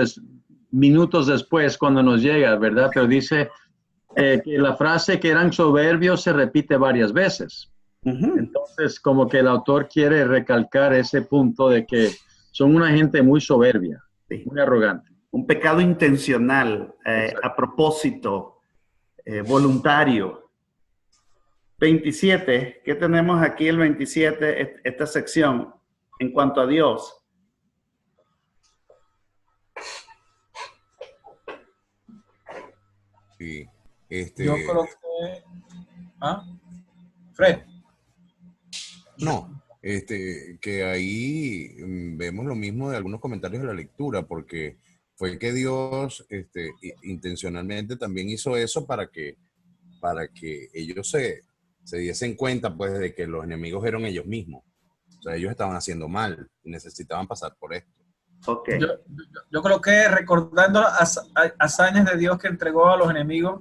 minutos después cuando nos llega, ¿verdad? Pero dice que la frase que eran soberbios se repite varias veces. Entonces, como que el autor quiere recalcar ese punto de que son una gente muy soberbia, muy arrogante. Un pecado intencional, a propósito, voluntario. 27, ¿qué tenemos aquí el 27, esta sección, en cuanto a Dios? Sí, Yo coloqué... ¿Ah? Fred. No, que ahí vemos lo mismo de algunos comentarios de la lectura, porque fue que Dios intencionalmente también hizo eso para que ellos se diesen cuenta, pues, de que los enemigos eran ellos mismos. O sea, ellos estaban haciendo mal y necesitaban pasar por esto. Okay. Yo coloqué recordando hazañas de Dios que entregó a los enemigos,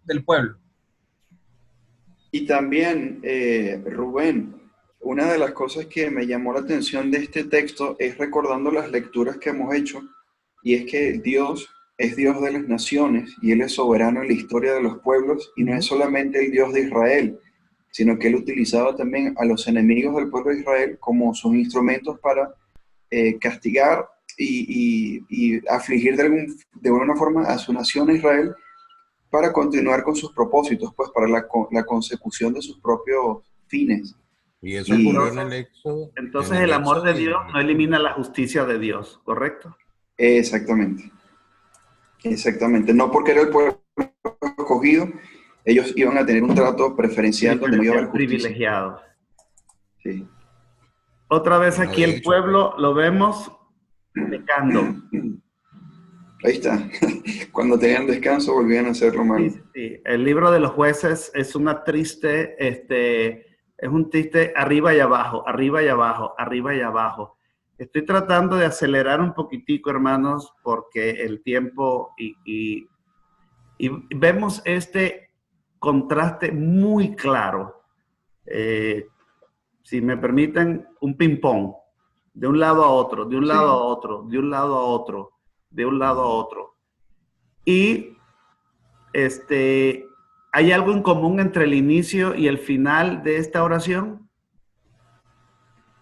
del pueblo. Y también, Rubén, una de las cosas que me llamó la atención de este texto es recordando las lecturas que hemos hecho, y es que Dios es Dios de las naciones y Él es soberano en la historia de los pueblos, y no es solamente el Dios de Israel, sino que Él utilizaba también a los enemigos del pueblo de Israel como sus instrumentos para castigar y afligir de alguna forma a su nación Israel, para continuar con sus propósitos, pues para la consecución de sus propios fines. Y eso ocurrió en el Éxodo. Entonces el amor de Dios no elimina la justicia de Dios, ¿correcto? Exactamente. Exactamente. No porque era el pueblo escogido, ellos iban a tener un trato preferencial donde no iba a haber justicia. Privilegiado. Sí. Otra vez aquí el pueblo lo vemos pecando. Ahí está. Cuando tenían descanso volvían a hacerlo mal. Sí, sí. El libro de los jueces es una triste, es un triste arriba y abajo, arriba y abajo, arriba y abajo. Estoy tratando de acelerar un poquitico, hermanos, porque el tiempo y vemos este contraste muy claro. Si me permiten, un ping-pong, de un lado a otro, de un lado a otro, de un lado a otro, de un lado a otro. Y ¿hay algo en común entre el inicio y el final de esta oración?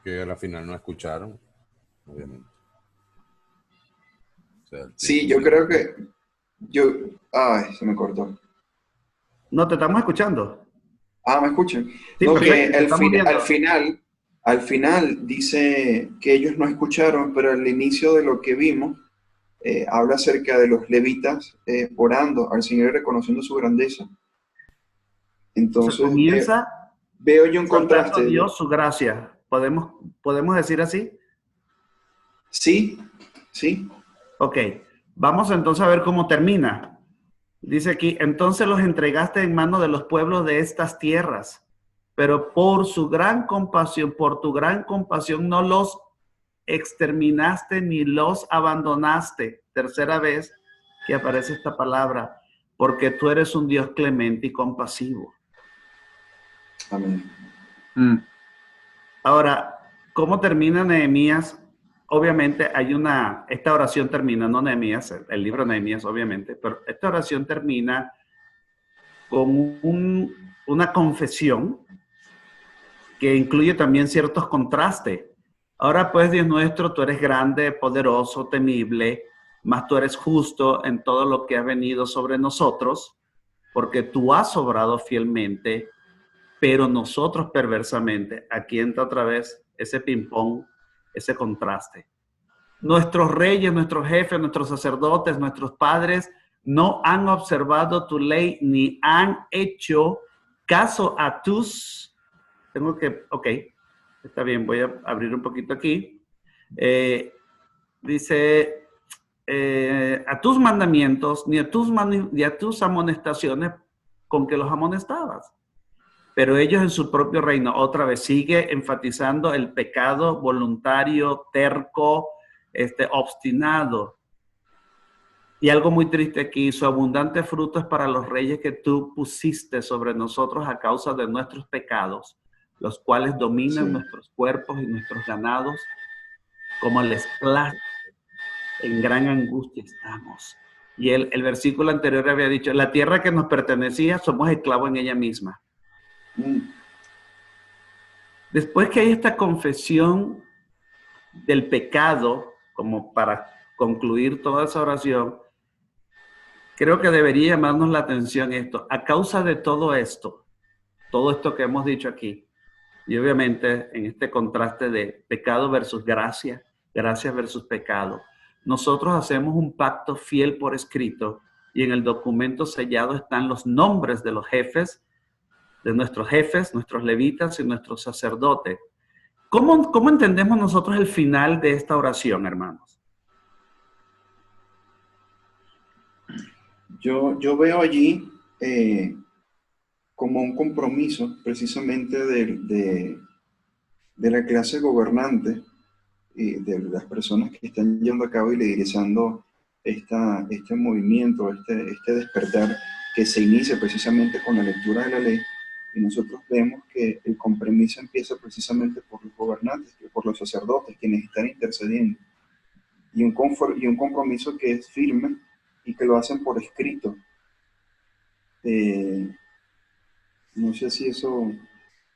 Que a la final no escucharon, obviamente. O sea, sí, yo creo que... Ay, se me cortó. No, te estamos escuchando. Ah, ¿me escuchan? Sí, No, perfecto, que al final dice que ellos no escucharon, pero al inicio de lo que vimos, habla acerca de los levitas orando al Señor y reconociendo su grandeza. Entonces, comienza veo yo un contraste contraste. Dios, su gracia. ¿Podemos decir así? Sí, sí. Ok, vamos entonces a ver cómo termina. Dice aquí, entonces los entregaste en mano de los pueblos de estas tierras, pero por su gran compasión, por tu gran compasión, no los exterminaste ni los abandonaste. Tercera vez que aparece esta palabra, porque tú eres un Dios clemente y compasivo. Amén. Ahora, ¿cómo termina Nehemías? Obviamente esta oración termina, no Nehemías, el libro de Nehemías obviamente, pero esta oración termina con una confesión que incluye también ciertos contrastes. Ahora pues, Dios nuestro, tú eres grande, poderoso, temible, mas tú eres justo en todo lo que ha venido sobre nosotros, porque tú has obrado fielmente, pero nosotros perversamente. Aquí entra otra vez ese ping-pong, ese contraste. Nuestros reyes, nuestros jefes, nuestros sacerdotes, nuestros padres no han observado tu ley ni han hecho caso a tus... Ok, está bien, voy a abrir un poquito aquí. Dice, a tus mandamientos ni a tus amonestaciones con que los amonestabas. Pero ellos en su propio reino, otra vez, sigue enfatizando el pecado voluntario, terco, obstinado. Y algo muy triste aquí, su abundante fruto es para los reyes que tú pusiste sobre nosotros a causa de nuestros pecados, los cuales dominan nuestros cuerpos y nuestros ganados, como les place. En gran angustia estamos. Y el versículo anterior había dicho, la tierra que nos pertenecía, somos esclavos en ella misma. Después que hay esta confesión del pecado, como para concluir toda esa oración, creo que debería llamarnos la atención esto. A causa de todo esto que hemos dicho aquí, y obviamente en este contraste de pecado versus gracia, gracia versus pecado, nosotros hacemos un pacto fiel por escrito y en el documento sellado están los nombres de los jefes, nuestros levitas y nuestros sacerdotes. ¿Cómo entendemos nosotros el final de esta oración, hermanos? Yo veo allí como un compromiso precisamente de la clase gobernante y de las personas que están llevando a cabo y liderizando este movimiento, este despertar que se inicia precisamente con la lectura de la ley. Y nosotros vemos que el compromiso empieza precisamente por los gobernantes, por los sacerdotes, quienes están intercediendo. Y un compromiso que es firme y que lo hacen por escrito. No sé si eso...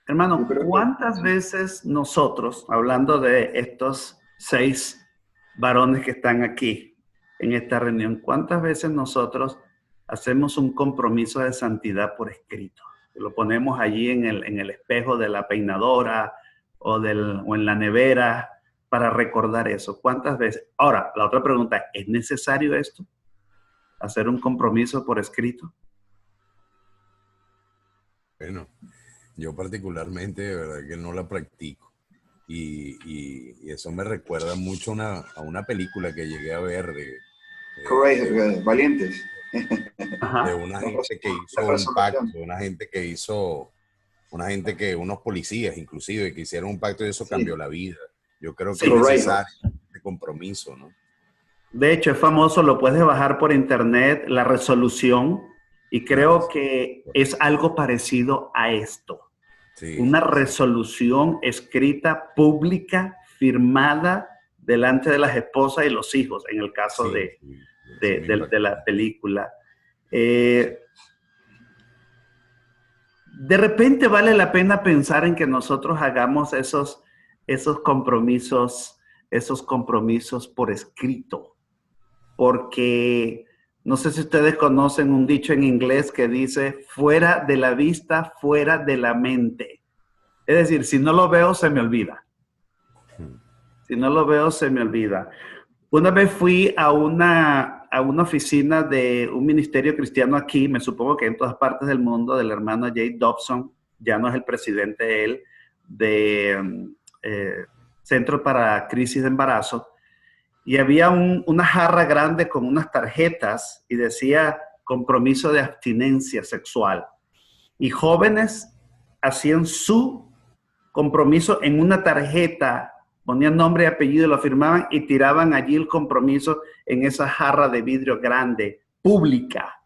Hermano, ¿cuántas veces nosotros, hablando de estos 6 varones que están aquí en esta reunión, cuántas veces nosotros hacemos un compromiso de santidad por escrito? Lo ponemos allí en el espejo de la peinadora o en la nevera para recordar eso. ¿Cuántas veces? Ahora, la otra pregunta, ¿es necesario esto? ¿Hacer un compromiso por escrito? Bueno, yo particularmente, de verdad que no la practico. Y eso me recuerda mucho a una película que llegué a ver Valientes. De una gente que hizo un pacto, unos policías inclusive, que hicieron un pacto y eso cambió la vida. Yo creo que es necesario este compromiso, ¿no? De hecho, es famoso, lo puedes bajar por internet, la resolución, y creo que es algo parecido a esto. Sí, una resolución escrita, pública, firmada delante de las esposas y los hijos, en el caso de la película. De repente vale la pena pensar en que nosotros hagamos esos compromisos por escrito, porque no sé si ustedes conocen un dicho en inglés que dice fuera de la vista, fuera de la mente. Es decir, si no lo veo, se me olvida. Si no lo veo, se me olvida. Una vez fui a una oficina de un ministerio cristiano aquí, me supongo que en todas partes del mundo, del hermano Jay Dobson, ya no es el presidente él, de Centro para Crisis de Embarazo, y había una jarra grande con unas tarjetas y decía compromiso de abstinencia sexual. Y jóvenes hacían su compromiso en una tarjeta, ponían nombre y apellido, lo firmaban y tiraban allí el compromiso en esa jarra de vidrio grande, pública.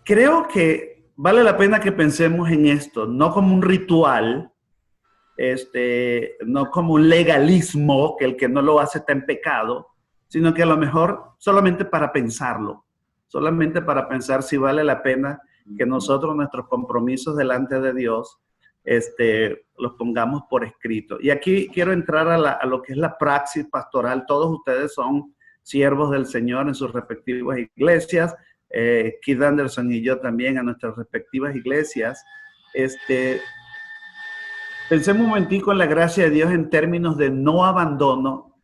Creo que vale la pena que pensemos en esto, no como un ritual, no como un legalismo, que el que no lo hace está en pecado, sino que a lo mejor solamente para pensarlo, solamente para pensar si vale la pena que nosotros nuestros compromisos delante de Dios los pongamos por escrito. Y aquí quiero entrar a lo que es la praxis pastoral. Todos ustedes son siervos del Señor en sus respectivas iglesias. Keith Anderson y yo también a nuestras respectivas iglesias. Pensemos un momentico en la gracia de Dios en términos de no abandono,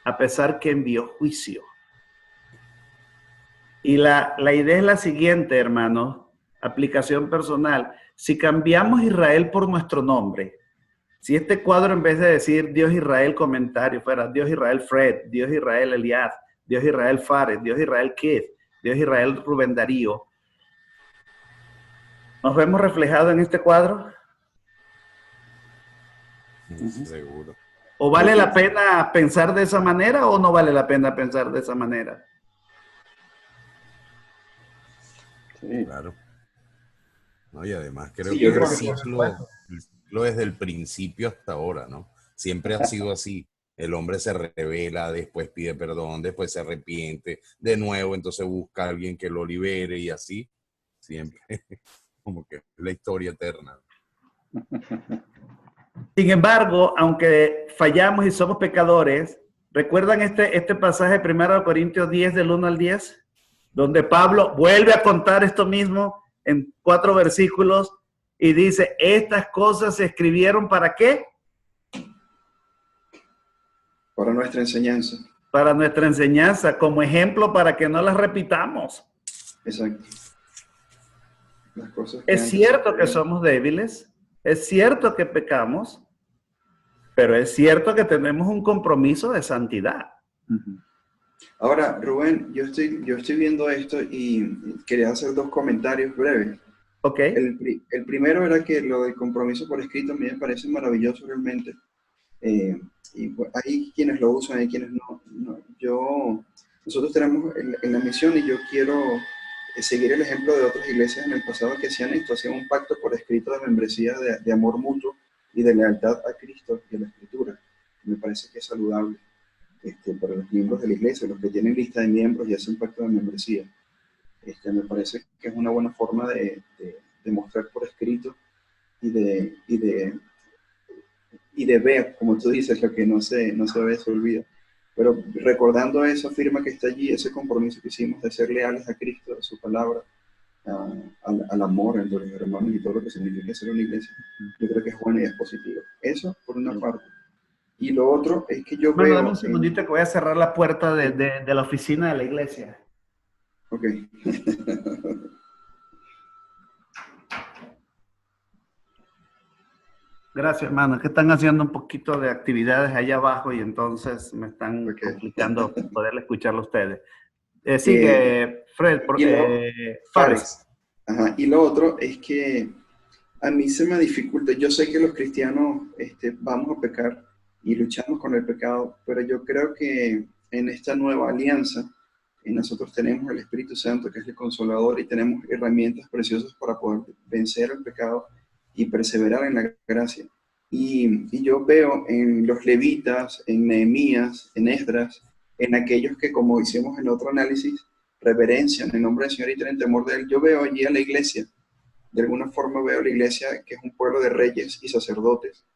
a pesar que envió juicio. Y la idea es la siguiente, hermanos, aplicación personal. Si cambiamos Israel por nuestro nombre, si este cuadro en vez de decir Dios Israel comentario fuera Dios Israel Fred, Dios Israel Eliad, Dios Israel Fares, Dios Israel Keith, Dios Israel Rubén Darío, ¿nos vemos reflejados en este cuadro? Seguro. ¿O vale la pena pensar de esa manera o no vale la pena pensar de esa manera? Sí, claro. No, y además creo que el ciclo desde el principio hasta ahora, ¿no? Siempre ha sido así. El hombre se revela, después pide perdón, después se arrepiente, de nuevo, entonces busca a alguien que lo libere y así, siempre. Como que es la historia eterna. Sin embargo, aunque fallamos y somos pecadores, ¿recuerdan este pasaje de 1 Corintios 10 del 1 al 10? Donde Pablo vuelve a contar esto mismo en 4 versículos y dice, estas cosas se escribieron ¿para qué? Para nuestra enseñanza. Para nuestra enseñanza, como ejemplo para que no las repitamos. Exacto. Las cosas es cierto que somos débiles, es cierto que pecamos, pero es cierto que tenemos un compromiso de santidad. Ahora, Rubén, yo estoy viendo esto y quería hacer 2 comentarios breves. Ok. El primero era que lo del compromiso por escrito a mí me parece maravilloso realmente. Y pues, hay quienes lo usan, hay quienes no. Nosotros tenemos en la misión y yo quiero seguir el ejemplo de otras iglesias en el pasado que hacían esto, hacían un pacto por escrito de membresía de amor mutuo y de lealtad a Cristo y a la Escritura. Me parece que es saludable para los miembros de la iglesia, los que tienen lista de miembros y hacen pacto de membresía. Me parece que es una buena forma de mostrar por escrito y de ver, como tú dices, lo que no se ve, se olvida. Pero recordando esa firma que está allí, ese compromiso que hicimos de ser leales a Cristo, a su palabra, al amor entre los hermanos y todo lo que significa ser una iglesia, yo creo que es bueno y es positivo. Eso por una parte. Y lo otro es que yo veo... Dame un segundito que voy a cerrar la puerta de la oficina de la iglesia. Ok. Gracias, hermano. Es que están haciendo un poquito de actividades allá abajo y entonces me están complicando poder escucharlo a ustedes. Sigue, Fred, Fares. Ajá. Y lo otro es que a mí se me dificulta. Yo sé que los cristianos vamos a pecar y luchamos con el pecado, pero yo creo que en esta nueva alianza nosotros tenemos el Espíritu Santo, que es el Consolador, y tenemos herramientas preciosas para poder vencer el pecado y perseverar en la gracia. Y yo veo en los levitas, en Nehemías, en Esdras, en aquellos que, como hicimos en otro análisis, reverencian el nombre del Señor y tienen temor de Él. Yo veo allí a la iglesia. De alguna forma veo a la iglesia que es un pueblo de reyes y sacerdotes.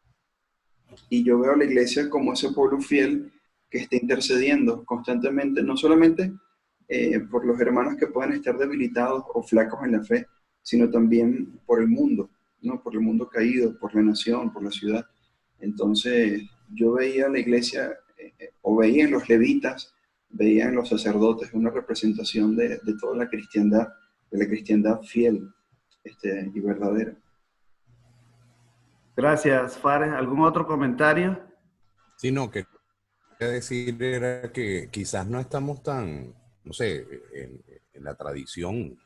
Y yo veo a la iglesia como ese pueblo fiel que está intercediendo constantemente, no solamente por los hermanos que pueden estar debilitados o flacos en la fe, sino también por el mundo, ¿no? Por el mundo caído, por la nación, por la ciudad. Entonces, yo veía a la iglesia, o veía en los levitas, veía en los sacerdotes una representación de toda la cristiandad fiel y verdadera. Gracias, Fares. ¿Algún otro comentario? Sí, no, que quería decir era que quizás no estamos tan, no sé, en la tradición,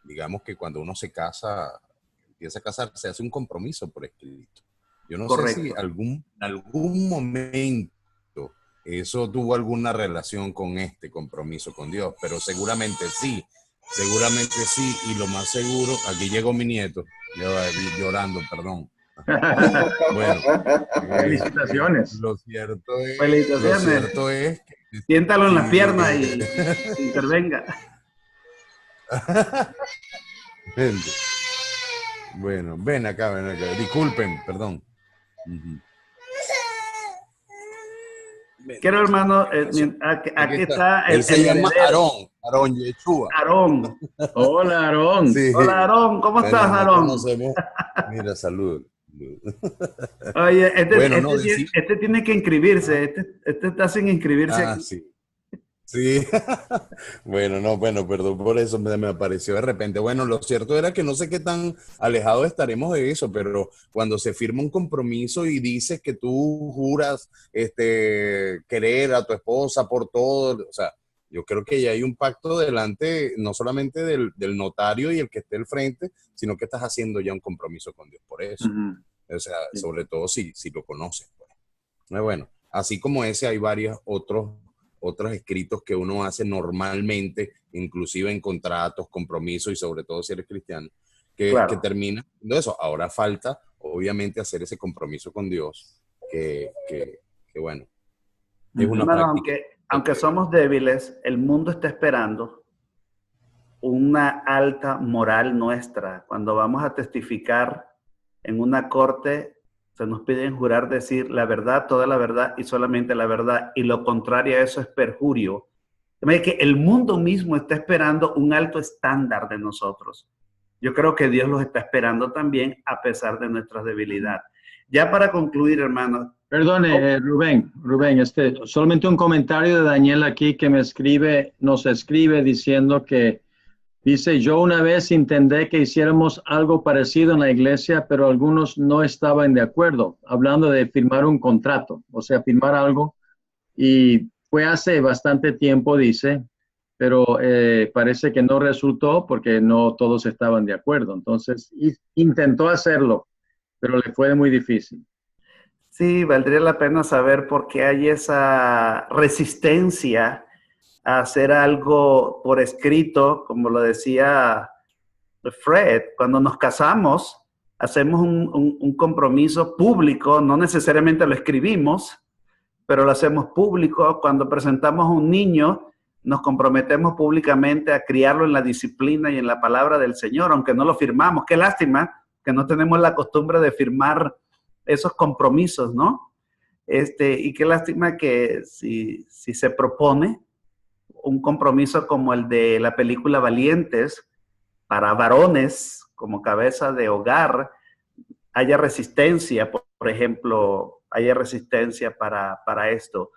digamos que cuando uno se casa, empieza a casar, se hace un compromiso por escrito. Yo no Correcto. sé si en algún momento eso tuvo alguna relación con este compromiso con Dios, pero seguramente sí, y lo más seguro, aquí llegó mi nieto, llorando, perdón. Bueno, felicitaciones. Lo cierto es que... Siéntalo en las piernas y intervenga. Bueno, ven acá. Disculpen, perdón. Quiero, hermano, aquí está Él se llama Aarón Yeshua. Aarón. Hola, Aarón. Sí. Hola, Aarón. ¿Cómo estás, Aarón? Mira, salud. Oye, Bueno, este tiene que inscribirse. Este está sin inscribirse. Ah, sí. Sí. Bueno, perdón por eso me apareció de repente. Bueno, lo cierto era que no sé qué tan alejados estaremos de eso, pero cuando se firma un compromiso y dices que tú juras querer a tu esposa por todo, o sea, yo creo que ya hay un pacto delante, no solamente del notario y el que esté al frente, sino que estás haciendo ya un compromiso con Dios por eso. O sea, sobre todo si lo conoces, pues. Bueno, así como ese hay varios otros escritos que uno hace normalmente, inclusive en contratos, compromisos y sobre todo si eres cristiano, que termina de eso. Ahora falta, obviamente, hacer ese compromiso con Dios, que bueno, es una práctica. Aunque somos débiles, el mundo está esperando una alta moral nuestra. Cuando vamos a testificar en una corte, se nos piden jurar decir la verdad, toda la verdad y solamente la verdad, y lo contrario a eso es perjurio. Es que el mundo mismo está esperando un alto estándar de nosotros. Yo creo que Dios los está esperando también a pesar de nuestras debilidades. Ya para concluir, hermanos. Perdone, Rubén, solamente un comentario de Daniel aquí que nos escribe diciendo que dice, yo una vez intenté que hiciéramos algo parecido en la iglesia, pero algunos no estaban de acuerdo, hablando de firmar un contrato, o sea, firmar algo, y fue hace bastante tiempo, dice, pero parece que no resultó porque no todos estaban de acuerdo. Entonces, intentó hacerlo, pero le fue muy difícil. Sí, valdría la pena saber por qué hay esa resistencia a hacer algo por escrito, como lo decía Fred. Cuando nos casamos, hacemos un compromiso público, no necesariamente lo escribimos, pero lo hacemos público. Cuando presentamos a un niño, nos comprometemos públicamente a criarlo en la disciplina y en la palabra del Señor, aunque no lo firmamos. Qué lástima que no tenemos la costumbre de firmar esos compromisos, ¿no? Y qué lástima que si se propone un compromiso como el de la película Valientes para varones como cabeza de hogar, haya resistencia, por ejemplo, haya resistencia para esto.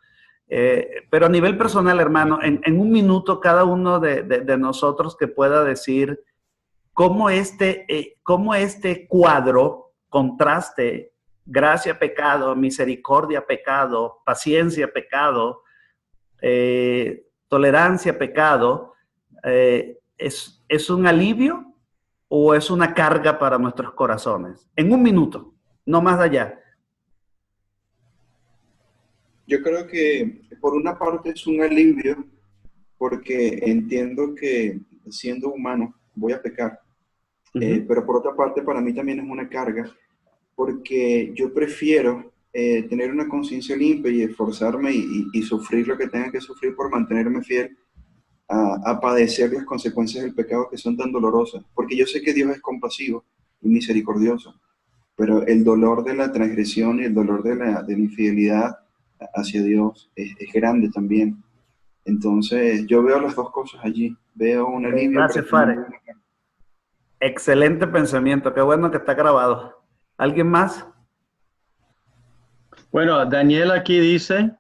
Pero a nivel personal, hermano, en un minuto cada uno de nosotros que pueda decir cómo este cuadro contraste, gracia, pecado, misericordia, pecado, paciencia, pecado, tolerancia, pecado, ¿es un alivio o es una carga para nuestros corazones? En un minuto, no más allá. Yo creo que por una parte es un alivio porque entiendo que siendo humano voy a pecar, pero por otra parte para mí también es una carga porque yo prefiero tener una conciencia limpia y esforzarme y sufrir lo que tenga que sufrir por mantenerme fiel a padecer las consecuencias del pecado que son tan dolorosas, porque yo sé que Dios es compasivo y misericordioso, pero el dolor de la transgresión y el dolor de la infidelidad hacia Dios es grande también. Entonces yo veo las dos cosas allí, veo un alivio. Gracias, Fare. Excelente pensamiento, qué bueno que está grabado. ¿Alguien más? Bueno, Daniel aquí dice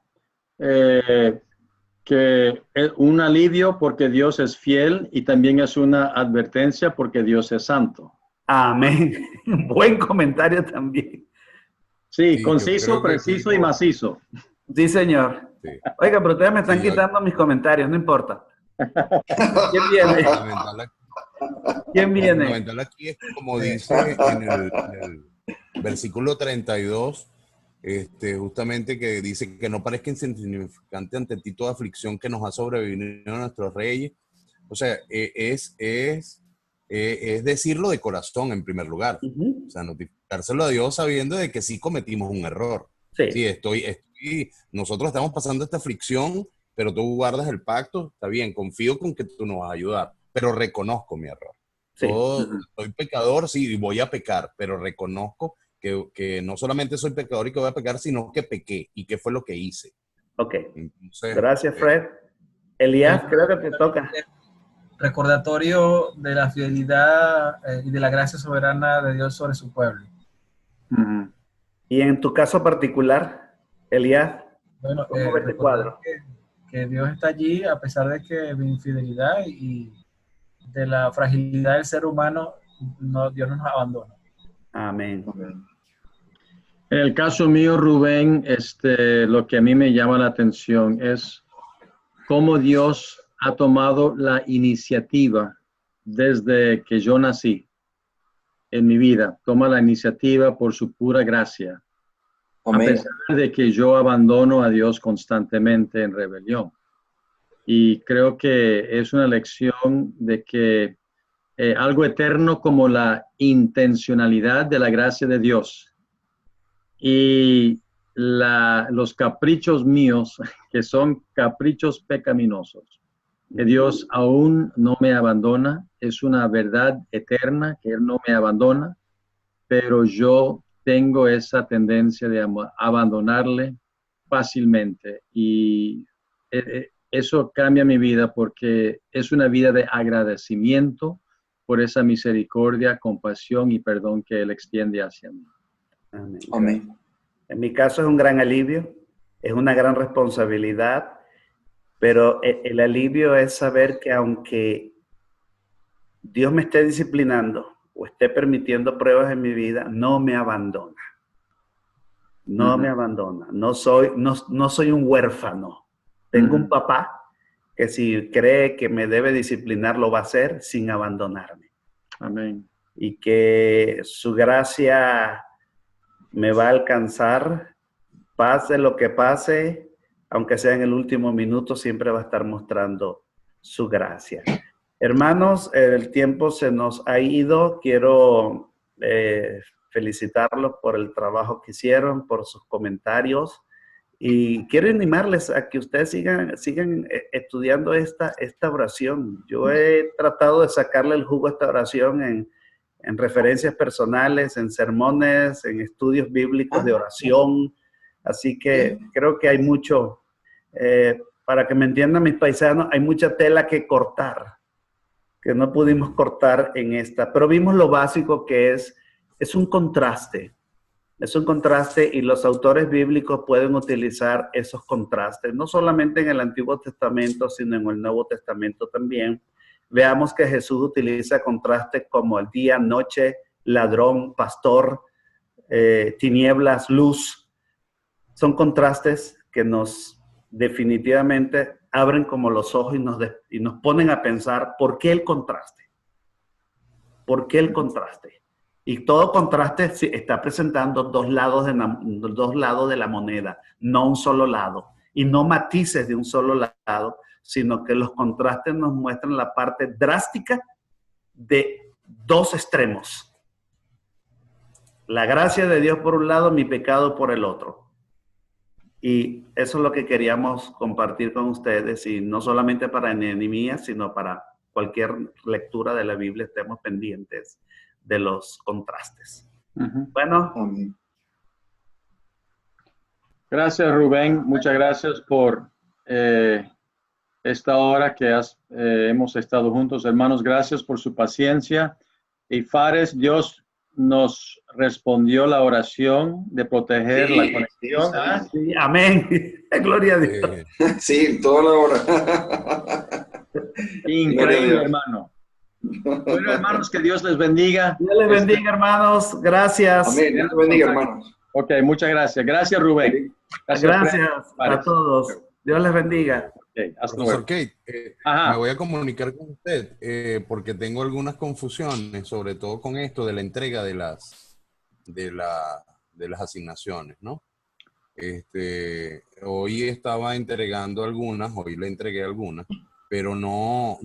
que es un alivio porque Dios es fiel y también es una advertencia porque Dios es santo. Amén. Buen comentario también. Sí, conciso, preciso y macizo. Sí, señor. Sí. Oiga, pero ustedes me están quitando mis comentarios, no importa. ¿Quién viene? ¿Quién viene? Fundamental aquí es como dice en el versículo 32, justamente que dice que no parezca insignificante ante ti toda aflicción que nos ha sobrevenido a nuestros reyes. O sea, es decirlo de corazón en primer lugar. O sea, notificárselo a Dios sabiendo de que sí cometimos un error. Sí, nosotros estamos pasando esta aflicción, pero tú guardas el pacto, está bien, confío con que tú nos vas a ayudar, pero reconozco mi error. Sí. Soy pecador, sí, voy a pecar, pero reconozco que no solamente soy pecador y que voy a pecar, sino que pequé y qué fue lo que hice. Ok. Entonces, gracias, Fred. Elías, creo que te toca. Recordatorio de la fidelidad y de la gracia soberana de Dios sobre su pueblo. Y en tu caso particular, Elías, bueno, ¿cómo ves este cuadro? Que Dios está allí a pesar de que mi infidelidad y de la fragilidad del ser humano, Dios no nos abandona. Amén. En el caso mío, Rubén, lo que a mí me llama la atención es cómo Dios ha tomado la iniciativa desde que yo nací en mi vida. Toma la iniciativa por su pura gracia. Amén. A pesar de que yo abandono a Dios constantemente en rebelión. Y creo que es una lección de que algo eterno como la intencionalidad de la gracia de Dios y los caprichos míos, que son caprichos pecaminosos, que Dios aún no me abandona, es una verdad eterna que Él no me abandona, pero yo tengo esa tendencia de abandonarle fácilmente y eso cambia mi vida porque es una vida de agradecimiento por esa misericordia, compasión y perdón que Él extiende hacia mí. Amén. Amén. En mi caso es un gran alivio, es una gran responsabilidad, pero el alivio es saber que aunque Dios me esté disciplinando o esté permitiendo pruebas en mi vida, no me abandona. No me abandona. No soy un huérfano. Tengo un papá que si cree que me debe disciplinar, lo va a hacer sin abandonarme. Amén. Y que su gracia me va a alcanzar, pase lo que pase, aunque sea en el último minuto, siempre va a estar mostrando su gracia. Hermanos, el tiempo se nos ha ido. Quiero felicitarlos por el trabajo que hicieron, por sus comentarios. Y quiero animarles a que ustedes sigan estudiando esta oración. Yo he tratado de sacarle el jugo a esta oración en referencias personales, en sermones, en estudios bíblicos de oración. Así que creo que hay mucho, para que me entiendan mis paisanos, hay mucha tela que cortar, que no pudimos cortar en esta. Pero vimos lo básico que es un contraste. Es un contraste y los autores bíblicos pueden utilizar esos contrastes, no solamente en el Antiguo Testamento, sino en el Nuevo Testamento también. Veamos que Jesús utiliza contrastes como el día, noche, ladrón, pastor, tinieblas, luz. Son contrastes que nos definitivamente abren como los ojos y nos ponen a pensar, ¿por qué el contraste? ¿Por qué el contraste? Y todo contraste está presentando dos lados de la moneda, no un solo lado. Y no matices de un solo lado, sino que los contrastes nos muestran la parte drástica de dos extremos. La gracia de Dios por un lado, mi pecado por el otro. Y eso es lo que queríamos compartir con ustedes, y no solamente para Nehemías, sino para cualquier lectura de la Biblia, estemos pendientes de los contrastes. Bueno. Gracias, Rubén. Muchas gracias por esta hora que hemos estado juntos. Hermanos, gracias por su paciencia. Y Fares, Dios nos respondió la oración de proteger la conexión. Sí, amén. Gloria a Dios. Sí, toda la hora. Increíble, hermano. Bueno, hermanos, que Dios les bendiga. Dios les bendiga, hermanos. Gracias. Amén. Dios les bendiga, hermanos. Ok, muchas gracias. Gracias, Rubén. Gracias a todos. Dios les bendiga. Okay, Profesor Kate, me voy a comunicar con usted porque tengo algunas confusiones, sobre todo con esto de la entrega de las asignaciones, ¿no? Hoy estaba entregando algunas, hoy le entregué algunas, pero no